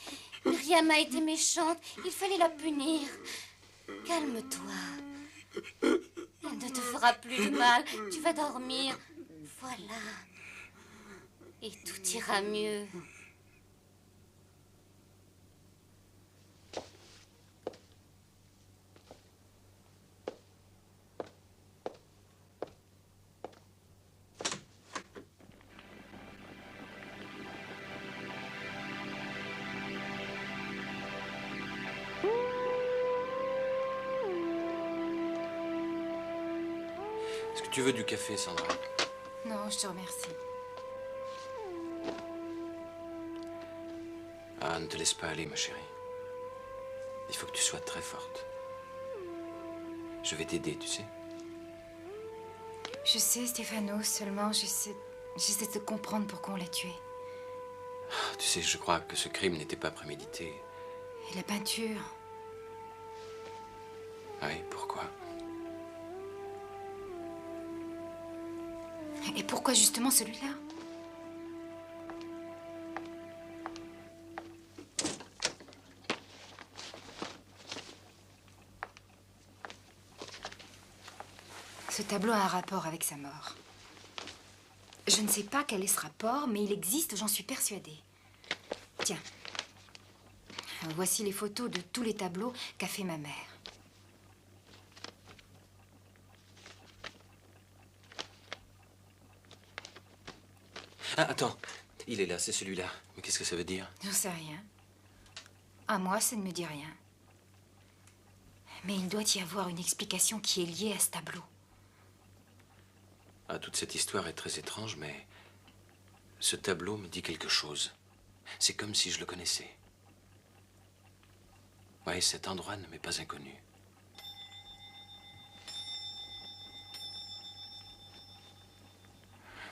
Myriam a été méchante. Il fallait la punir. Calme-toi. Elle ne te fera plus de mal. Tu vas dormir. Voilà. Et tout ira mieux. Est-ce que tu veux du café, Sandra? Non, je te remercie. Ah, ne te laisse pas aller, ma chérie. Il faut que tu sois très forte. Je vais t'aider, tu sais. Je sais, Stefano, seulement j'essaie de comprendre pourquoi on l'a tué. Tu sais, je crois que ce crime n'était pas prémédité. Et la peinture? Oui, pourquoi? Et pourquoi justement celui-là? Ce tableau a un rapport avec sa mort. Je ne sais pas quel est ce rapport, mais il existe, j'en suis persuadée. Tiens. Voici les photos de tous les tableaux qu'a fait ma mère. Ah, attends. Il est là, c'est celui-là. Mais qu'est-ce que ça veut dire? J'en sais rien. À moi, ça ne me dit rien. Mais il doit y avoir une explication qui est liée à ce tableau. Ah, toute cette histoire est très étrange, mais ce tableau me dit quelque chose. C'est comme si je le connaissais. Oui, cet endroit ne m'est pas inconnu.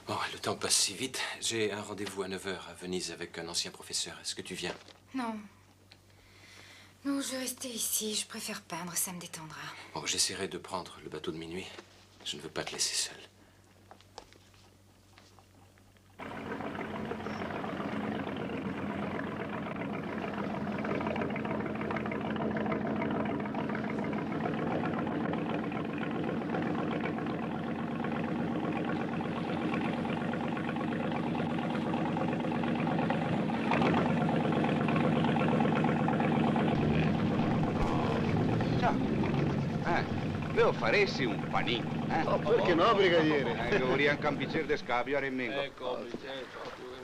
Bon, le temps passe si vite. J'ai un rendez-vous à 9h à Venise avec un ancien professeur. Est-ce que tu viens? Non. Non, je vais rester ici. Je préfère peindre, ça me détendra. Bon, j'essaierai de prendre le bateau de minuit. Je ne veux pas te laisser seule. Io faresti un panino, eh? Oh, perché no, brigadiere? Vorrei anche un bicchiere di scaviare e mengo. Ecco,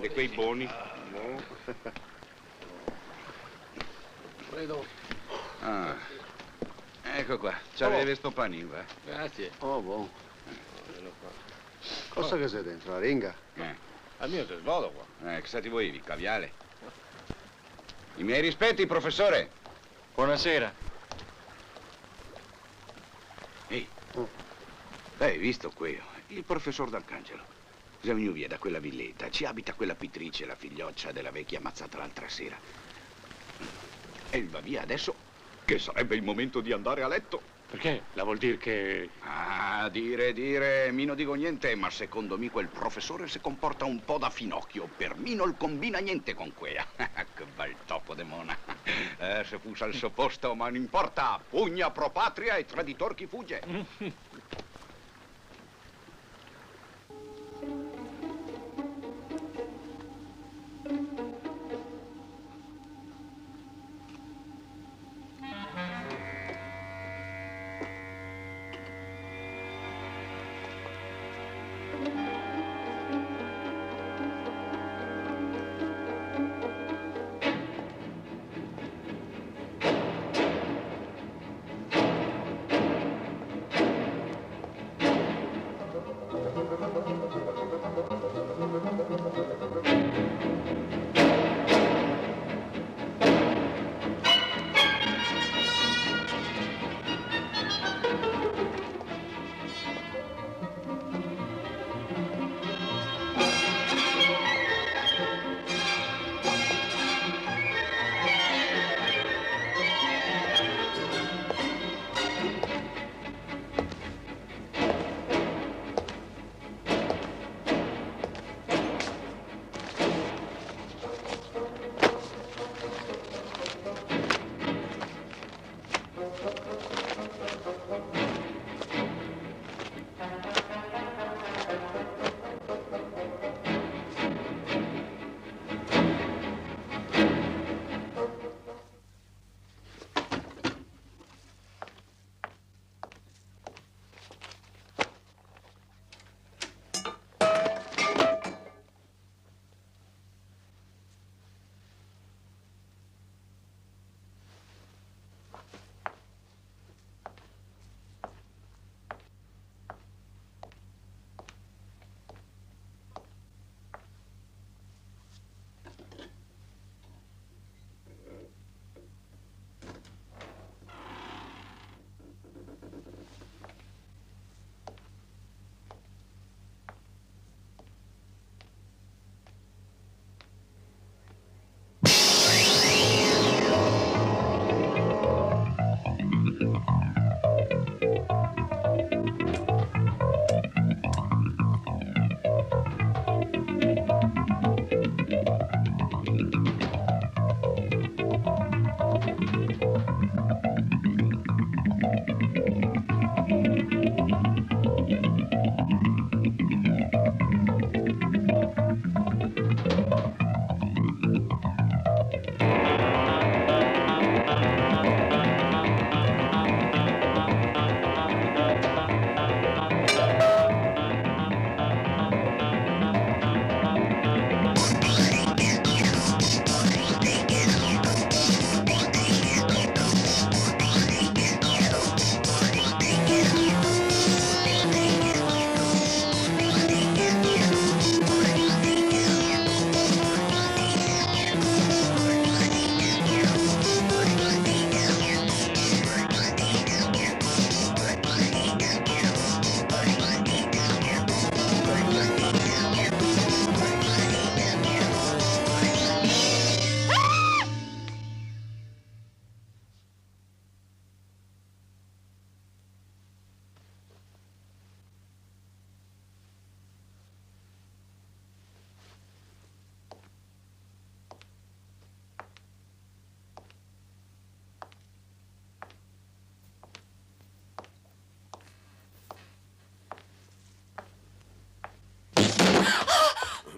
Di quei buoni. Credo. Ah. Ecco qua, c'avevi sto panino, va. Grazie. Oh, buono. Cosa che c'è dentro? La ringa? Al mio te svodo qua. Cosa ti volevi, caviale? I miei rispetti, professore. Buonasera. Ehi, hai visto qui? Il professor D'Arcangelo. È venuto via da quella villetta. Ci abita quella pittrice, la figlioccia della vecchia ammazzata l'altra sera. E va via adesso che sarebbe il momento di andare a letto. Perché? La vuol dire che... Ah, dire, mi non dico niente, ma secondo me quel professore si comporta un po' da finocchio. Per me non combina niente con quea. Che bel topo de mona. Se fusa al suo posto, ma non importa. Pugna pro patria e traditor chi fugge.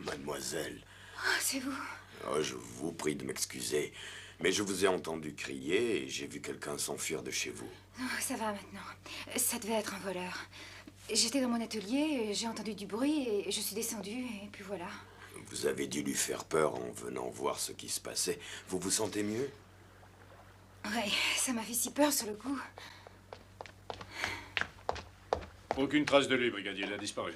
Mademoiselle. Oh, c'est vous. Oh, je vous prie de m'excuser, mais je vous ai entendu crier et j'ai vu quelqu'un s'enfuir de chez vous. Oh, ça va maintenant. Ça devait être un voleur. J'étais dans mon atelier, j'ai entendu du bruit et je suis descendue et puis voilà. Vous avez dû lui faire peur en venant voir ce qui se passait. Vous vous sentez mieux? Ouais, ça m'a fait si peur sur le coup. Aucune trace de lui, brigadier. Il a disparu.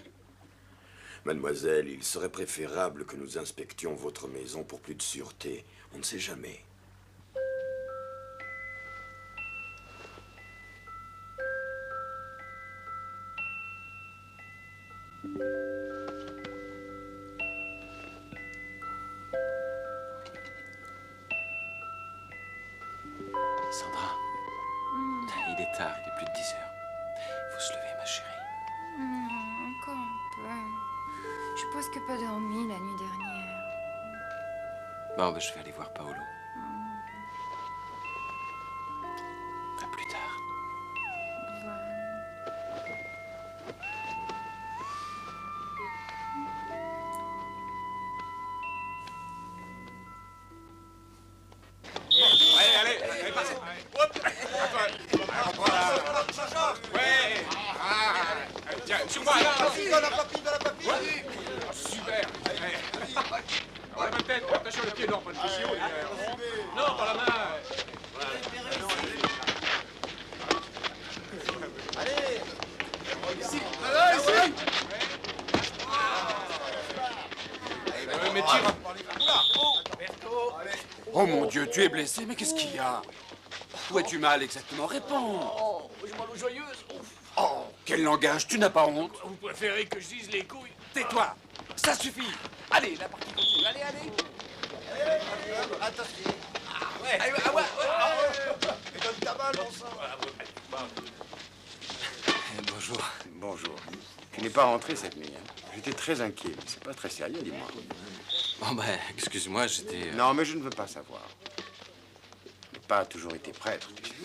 Mademoiselle, il serait préférable que nous inspections votre maison pour plus de sûreté. On ne sait jamais. Sandra, il est tard, il est plus de 10 heures. Il faut se lever, ma chérie. Encore un peu. J'ai presque pas dormi la nuit dernière. Bon, ben, je vais aller voir Paolo. À plus tard. Allez, passez. Hop. Ouais. Tiens, sur moi. Dans la papille. Ouais. Super. Ouais, ma tête, attention le pied, non, pas le fessier. Non, pas la main. Allez. Ici. Ici. Mais tire. Oh mon Dieu, tu es blessé, mais qu'est-ce qu'il y a? Où es-tu mal exactement? Réponds. Oh, j'ai mal aux joyeuses. Oh, quel langage, tu n'as pas honte? Vous préférez que je dise les couilles? Tais-toi, ça suffit. Allez, la partie continue, allez. Attention. Ouais. Mais donne ta balle, bon sang. Bonjour. Bonjour. Tu n'es pas rentré cette nuit, hein? J'étais très inquiet. C'est pas très sérieux, dis-moi. Bon, ben, excuse-moi, j'étais... Non, mais je ne veux pas savoir. Je n'ai pas toujours été prêtre, tu sais.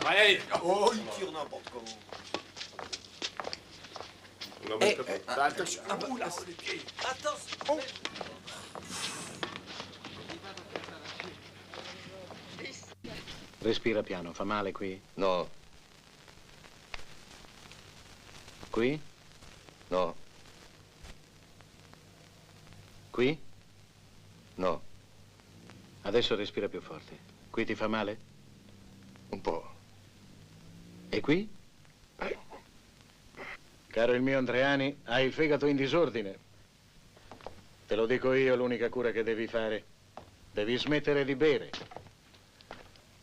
Allez. Oh, il tire n'importe comment. Non, mais attention. Oula, les pieds. Attention. Respira piano, fa male qui? No. Qui? No. Qui? No. Adesso respira più forte. Qui ti fa male? Un po'. E qui? Caro il mio Andreani, hai il fegato in disordine. Te lo dico io, l'unica cura che devi fare. Devi smettere di bere.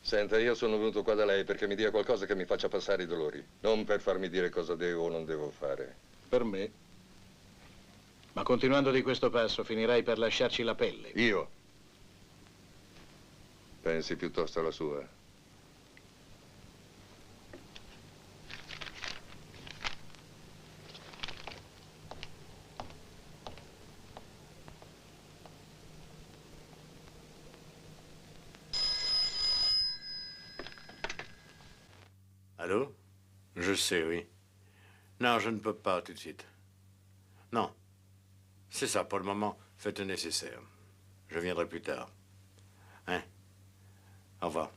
Senta, io sono venuto qua da lei perché mi dia qualcosa che mi faccia passare i dolori. Non per farmi dire cosa devo o non devo fare. Per me. Ma continuando di questo passo finirai per lasciarci la pelle. Io? Pensi piuttosto alla sua. Allô? Je sais, oui. Non, je ne peux pas tout de suite. Non. C'est ça, pour le moment, faites le nécessaire. Je viendrai plus tard. Hein? Au revoir.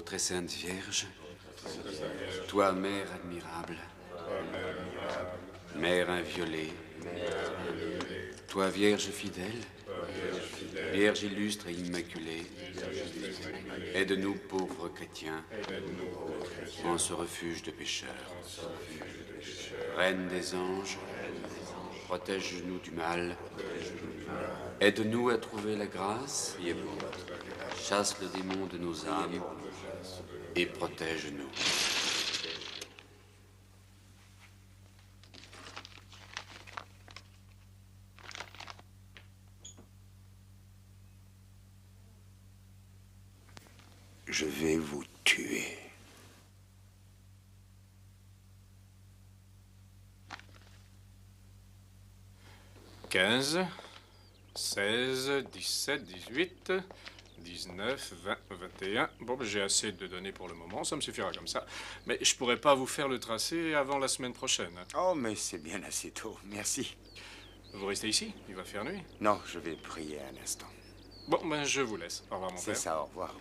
Très sainte Vierge, toi, Mère admirable, Mère inviolée, toi, Vierge fidèle, Vierge illustre et immaculée, aide-nous, pauvres chrétiens, en ce refuge de pécheurs. Reine des anges, protège-nous du mal, Aide-nous à trouver la grâce, priez-vous. Chasse le démon de nos âmes et protège-nous. Je vais vous tuer. « 15, 16, 17, 18, 19, 20, 21. Bon, j'ai assez de données pour le moment, ça me suffira comme ça. Mais je pourrais pas vous faire le tracé avant la semaine prochaine. Oh, mais c'est bien assez tôt, merci. Vous restez ici? Il va faire nuit. Non, je vais prier un instant. Bon, ben je vous laisse. Au revoir, mon C'est père. ça, au revoir.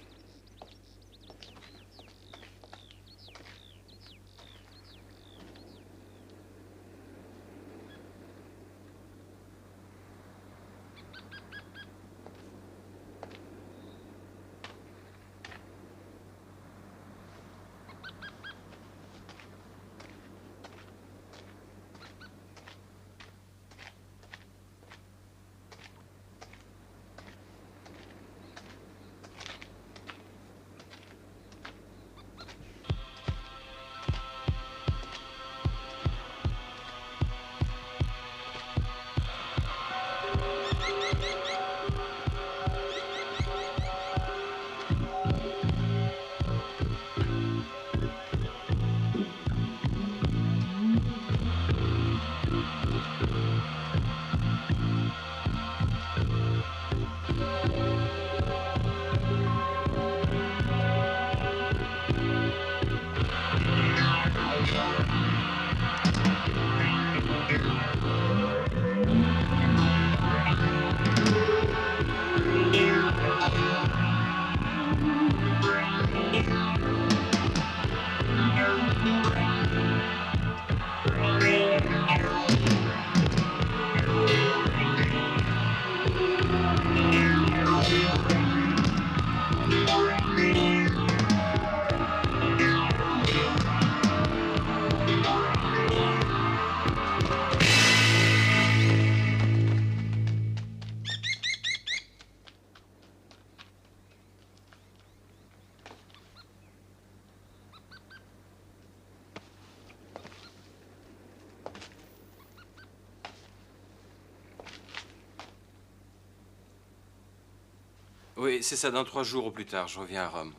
Oui, c'est ça, dans 3 jours au plus tard, je reviens à Rome.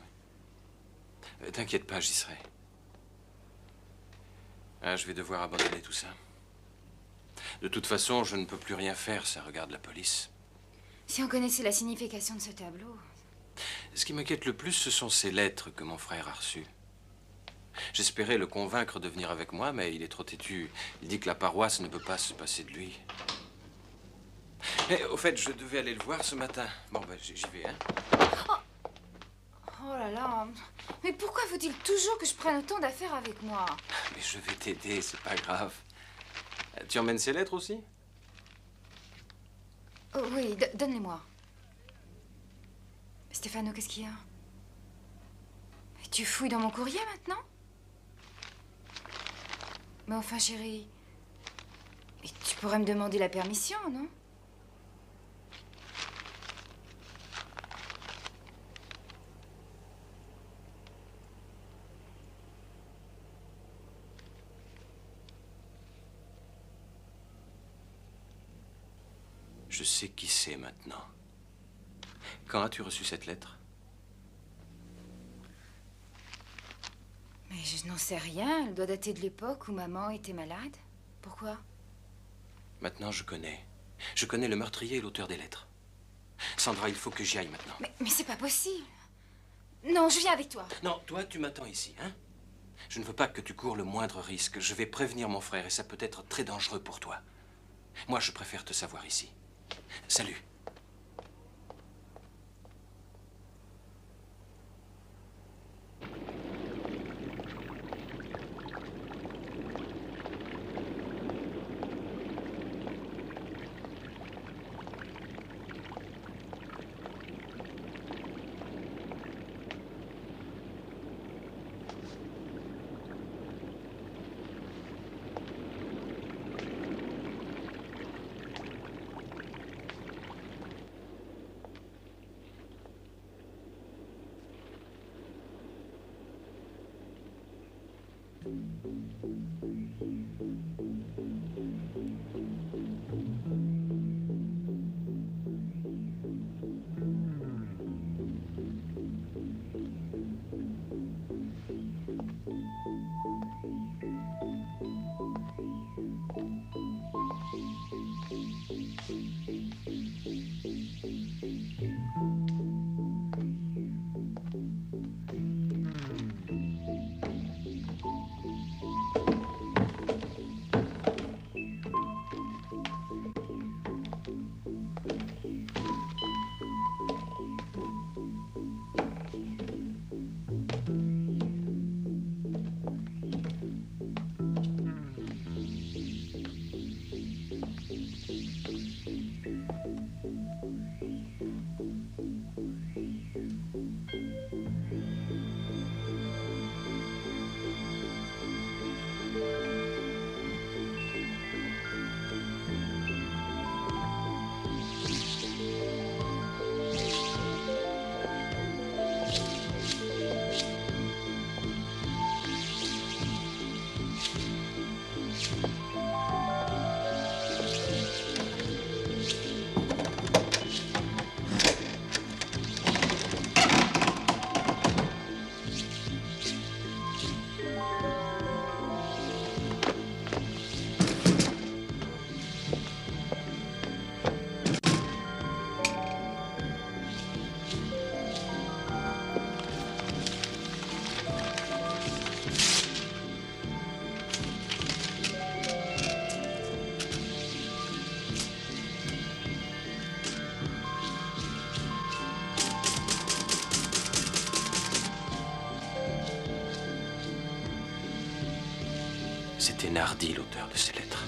T'inquiète pas, j'y serai. Ah, je vais devoir abandonner tout ça. De toute façon, je ne peux plus rien faire, ça regarde la police. Si on connaissait la signification de ce tableau... Ce qui m'inquiète le plus, ce sont ces lettres que mon frère a reçues. J'espérais le convaincre de venir avec moi, mais il est trop têtu. Il dit que la paroisse ne peut pas se passer de lui. Mais au fait, je devais aller le voir ce matin. Bon, ben, j'y vais, hein. Oh là là... Mais pourquoi faut-il toujours que je prenne autant d'affaires avec moi? Mais je vais t'aider, c'est pas grave. Tu emmènes ces lettres aussi? Oh, oui, donne-les-moi. Stefano, qu'est-ce qu'il y a? Tu fouilles dans mon courrier maintenant? Mais enfin, chérie... Et tu pourrais me demander la permission, non? Je sais qui c'est maintenant. Quand as-tu reçu cette lettre? Mais je n'en sais rien. Elle doit dater de l'époque où maman était malade. Pourquoi? Maintenant, je connais. Je connais le meurtrier et l'auteur des lettres. Sandra, il faut que j'y aille maintenant. Mais c'est pas possible. Non, je viens avec toi. Non, toi, tu m'attends ici, hein? Je ne veux pas que tu cours le moindre risque. Je vais prévenir mon frère et ça peut être très dangereux pour toi. Moi, je préfère te savoir ici. Salut. C'était Nardi, l'auteur de ces lettres.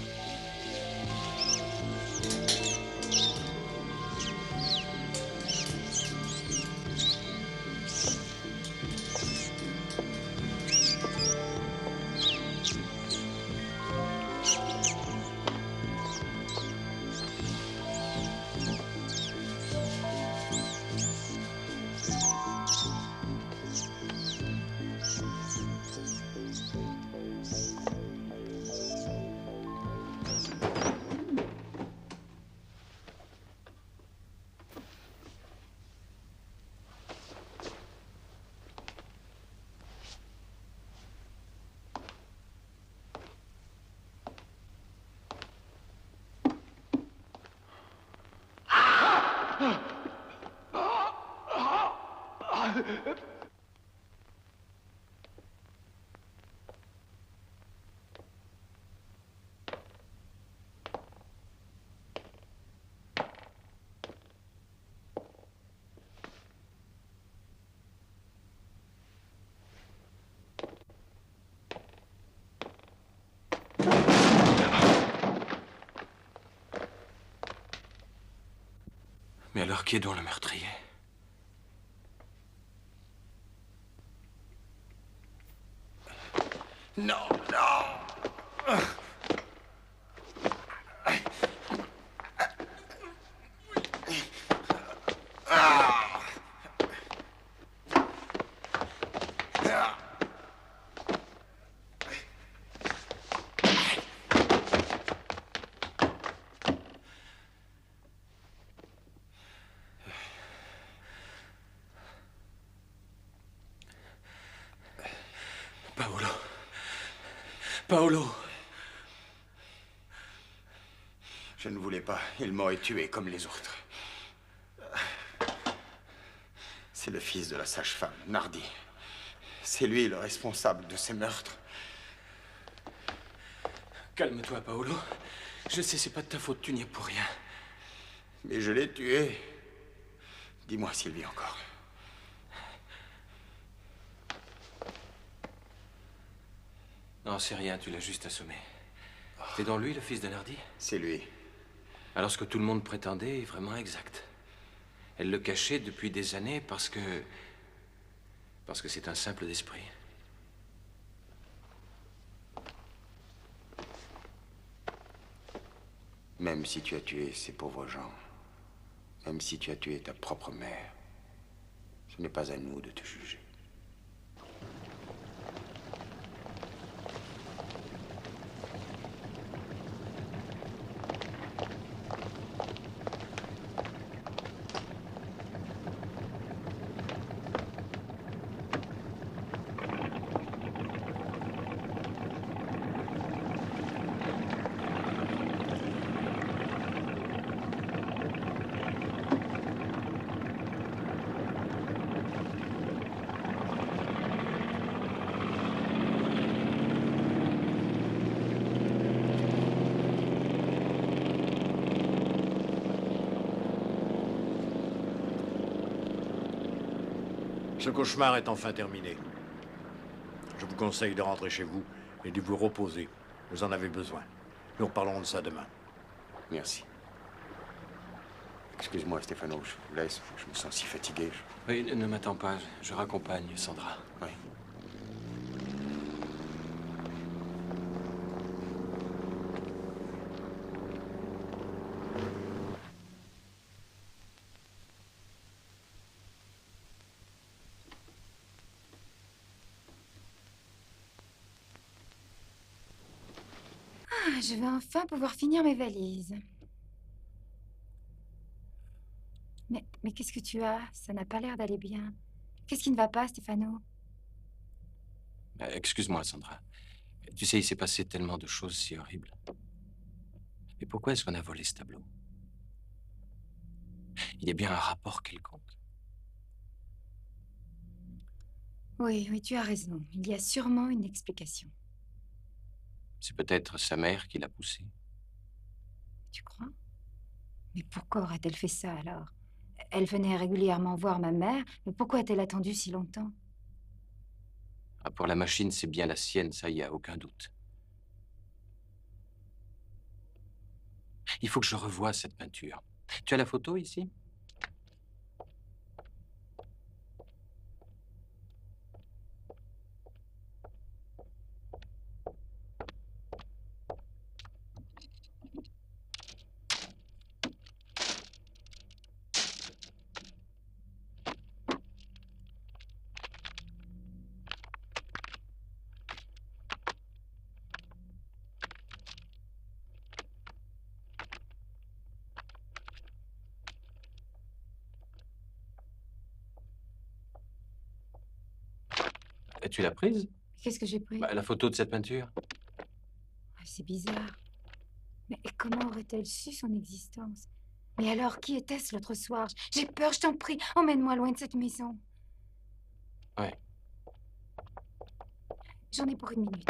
Mais alors, qui est donc le meurtrier? Non, non. Paolo. Paolo. Je ne voulais pas. Il m'aurait tué comme les autres. C'est le fils de la sage-femme, Nardi. C'est lui le responsable de ces meurtres. Calme-toi, Paolo. Je sais, c'est pas de ta faute, tu n'y es pour rien. Mais je l'ai tué. Dis-moi s'il vit encore. Non, c'est rien, tu l'as juste assommé. C'est donc lui, le fils de Nardi? C'est lui. Alors ce que tout le monde prétendait est vraiment exact. Elle le cachait depuis des années parce que c'est un simple d'esprit. Même si tu as tué ces pauvres gens, même si tu as tué ta propre mère, ce n'est pas à nous de te juger. Ce cauchemar est enfin terminé. Je vous conseille de rentrer chez vous et de vous reposer. Vous en avez besoin. Nous reparlerons de ça demain. Merci. Excuse-moi, Stefano, je vous laisse. Je me sens si fatigué. Oui, ne m'attends pas. Je raccompagne Sandra. Oui. Ah, je vais enfin pouvoir finir mes valises. Mais qu'est-ce que tu as? Ça n'a pas l'air d'aller bien. Qu'est-ce qui ne va pas, Stefano? Excuse-moi, Sandra. Tu sais, il s'est passé tellement de choses si horribles. Mais pourquoi est-ce qu'on a volé ce tableau? Il y a bien un rapport quelconque. Oui, tu as raison. Il y a sûrement une explication. C'est peut-être sa mère qui l'a poussé. Tu crois? Mais pourquoi aurait-elle fait ça alors? Elle venait régulièrement voir ma mère, mais pourquoi a-t-elle attendu si longtemps? Ah, pour la machine, c'est bien la sienne, ça, y a aucun doute. Il faut que je revoie cette peinture. Tu as la photo ici? Tu l'as prise? Qu'est-ce que j'ai pris? La photo de cette peinture. Ah, c'est bizarre. Mais comment aurait-elle su son existence? Mais alors, qui était-ce l'autre soir? J'ai peur, je t'en prie. Emmène-moi loin de cette maison. Ouais. J'en ai pour 1 minute.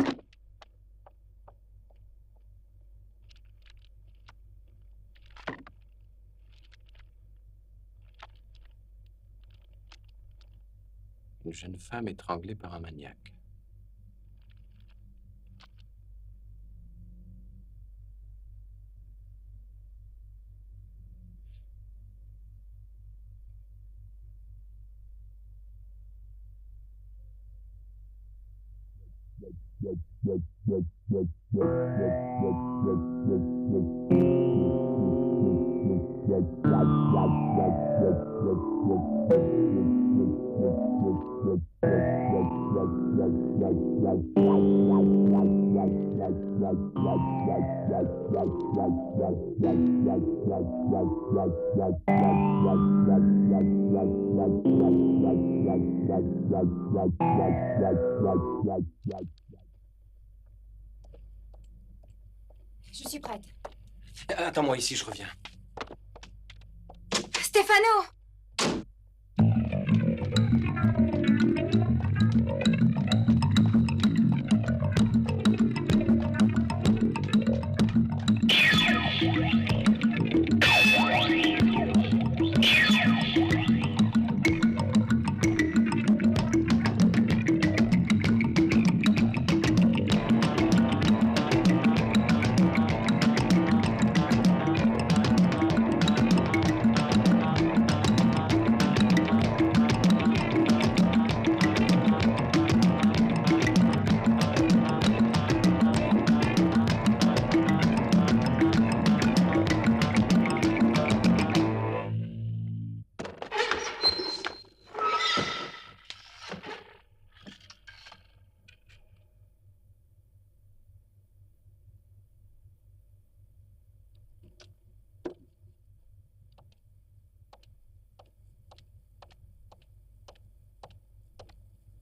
Une jeune femme étranglée par un maniaque. Je suis prête. Attends-moi ici, je reviens. Stefano!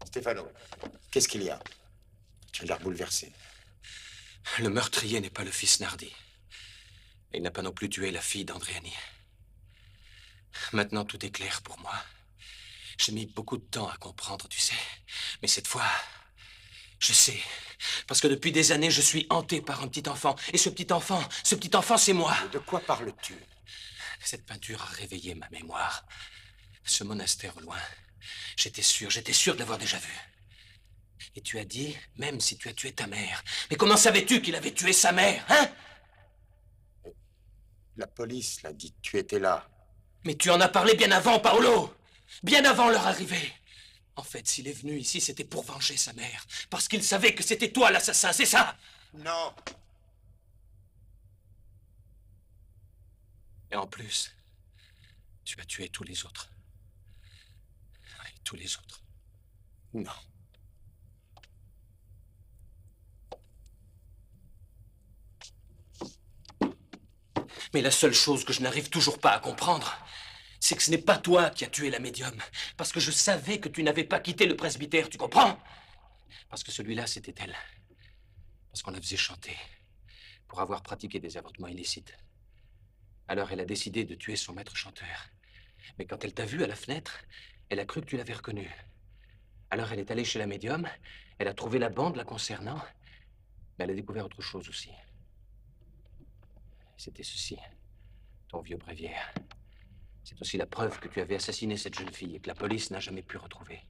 Stefano, qu'est-ce qu'il y a? Tu as l'air bouleversé. Le meurtrier n'est pas le fils Nardi. Il n'a pas non plus tué la fille d'Andréani. Maintenant, tout est clair pour moi. J'ai mis beaucoup de temps à comprendre, tu sais. Mais cette fois, je sais. Parce que depuis des années, je suis hanté par un petit enfant. Et ce petit enfant, c'est moi. Mais de quoi parles-tu? Cette peinture a réveillé ma mémoire. Ce monastère au loin, J'étais sûr de l'avoir déjà vu. Et tu as dit, même si tu as tué ta mère. Mais comment savais-tu qu'il avait tué sa mère, hein? La police l'a dit, tu étais là. Mais tu en as parlé bien avant, Paolo! Bien avant leur arrivée! En fait, s'il est venu ici, c'était pour venger sa mère. Parce qu'il savait que c'était toi l'assassin, c'est ça? Non! Et en plus, tu as tué tous les autres. Oui, tous les autres. Non. Mais la seule chose que je n'arrive toujours pas à comprendre, c'est que ce n'est pas toi qui as tué la médium. Parce que je savais que tu n'avais pas quitté le presbytère, tu comprends? Parce que celui-là, c'était elle. Parce qu'on la faisait chanter. Pour avoir pratiqué des avortements illicites. Alors elle a décidé de tuer son maître chanteur. Mais quand elle t'a vu à la fenêtre, elle a cru que tu l'avais reconnu. Alors elle est allée chez la médium, elle a trouvé la bande la concernant, mais elle a découvert autre chose aussi. C'était ceci, ton vieux bréviaire. C'est aussi la preuve que tu avais assassiné cette jeune fille et que la police n'a jamais pu retrouver.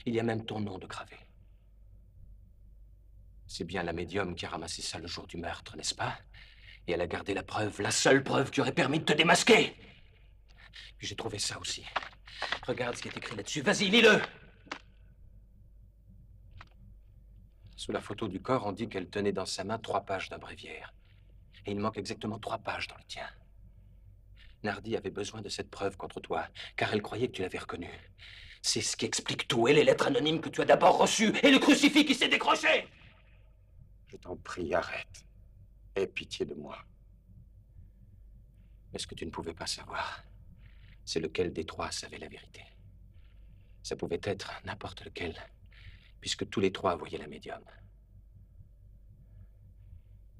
Il y a même ton nom de gravé. C'est bien la médium qui a ramassé ça le jour du meurtre, n'est-ce pas? Et elle a gardé la preuve, la seule preuve qui aurait permis de te démasquer. Puis j'ai trouvé ça aussi. Regarde ce qui est écrit là-dessus. Vas-y, lis-le! Sous la photo du corps, on dit qu'elle tenait dans sa main 3 pages d'un bréviaire. Et il manque exactement 3 pages dans le tien. Nardi avait besoin de cette preuve contre toi, car elle croyait que tu l'avais reconnu. C'est ce qui explique tout, et les lettres anonymes que tu as d'abord reçues, et le crucifix qui s'est décroché! Je t'en prie, arrête. Aie pitié de moi. Mais ce que tu ne pouvais pas savoir, c'est lequel des 3 savait la vérité. Ça pouvait être n'importe lequel, puisque tous les 3 voyaient la médium.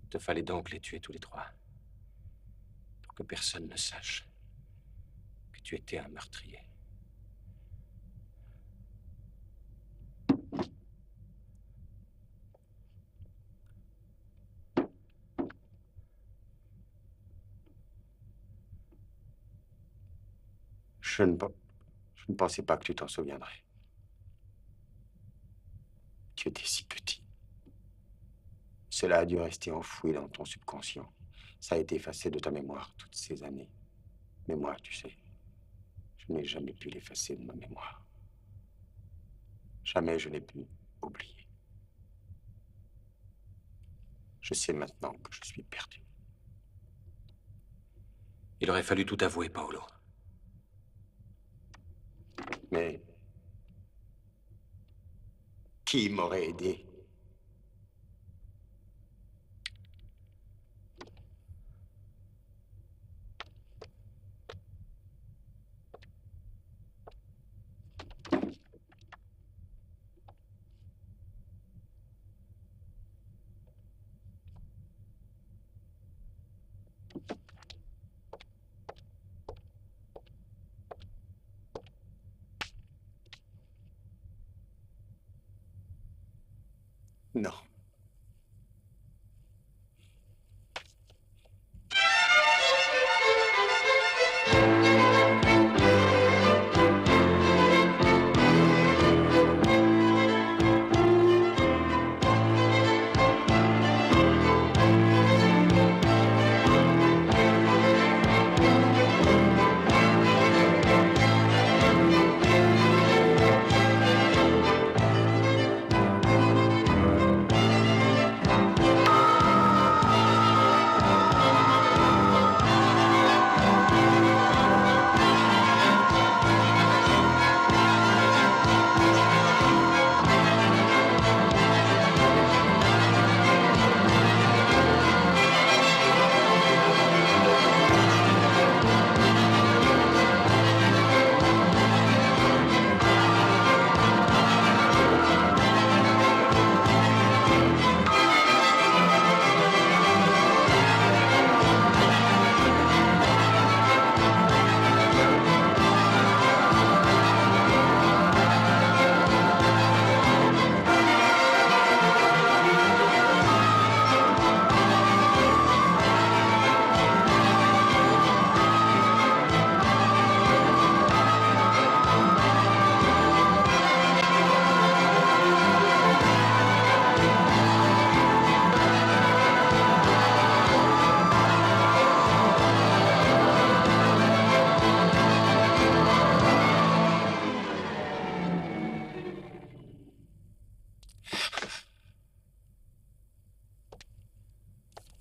Il te fallait donc les tuer tous les 3, pour que personne ne sache que tu étais un meurtrier. Je ne pensais pas que tu t'en souviendrais. Tu étais si petit. Cela a dû rester enfoui dans ton subconscient. Ça a été effacé de ta mémoire toutes ces années. Mais moi, tu sais, je n'ai jamais pu l'effacer de ma mémoire. Jamais je n'ai pu oublier. Je sais maintenant que je suis perdu. Il aurait fallu tout avouer, Paolo. Mais qui m'aurait aidé? Non.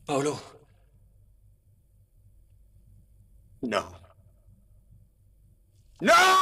Paolo. Non. Non!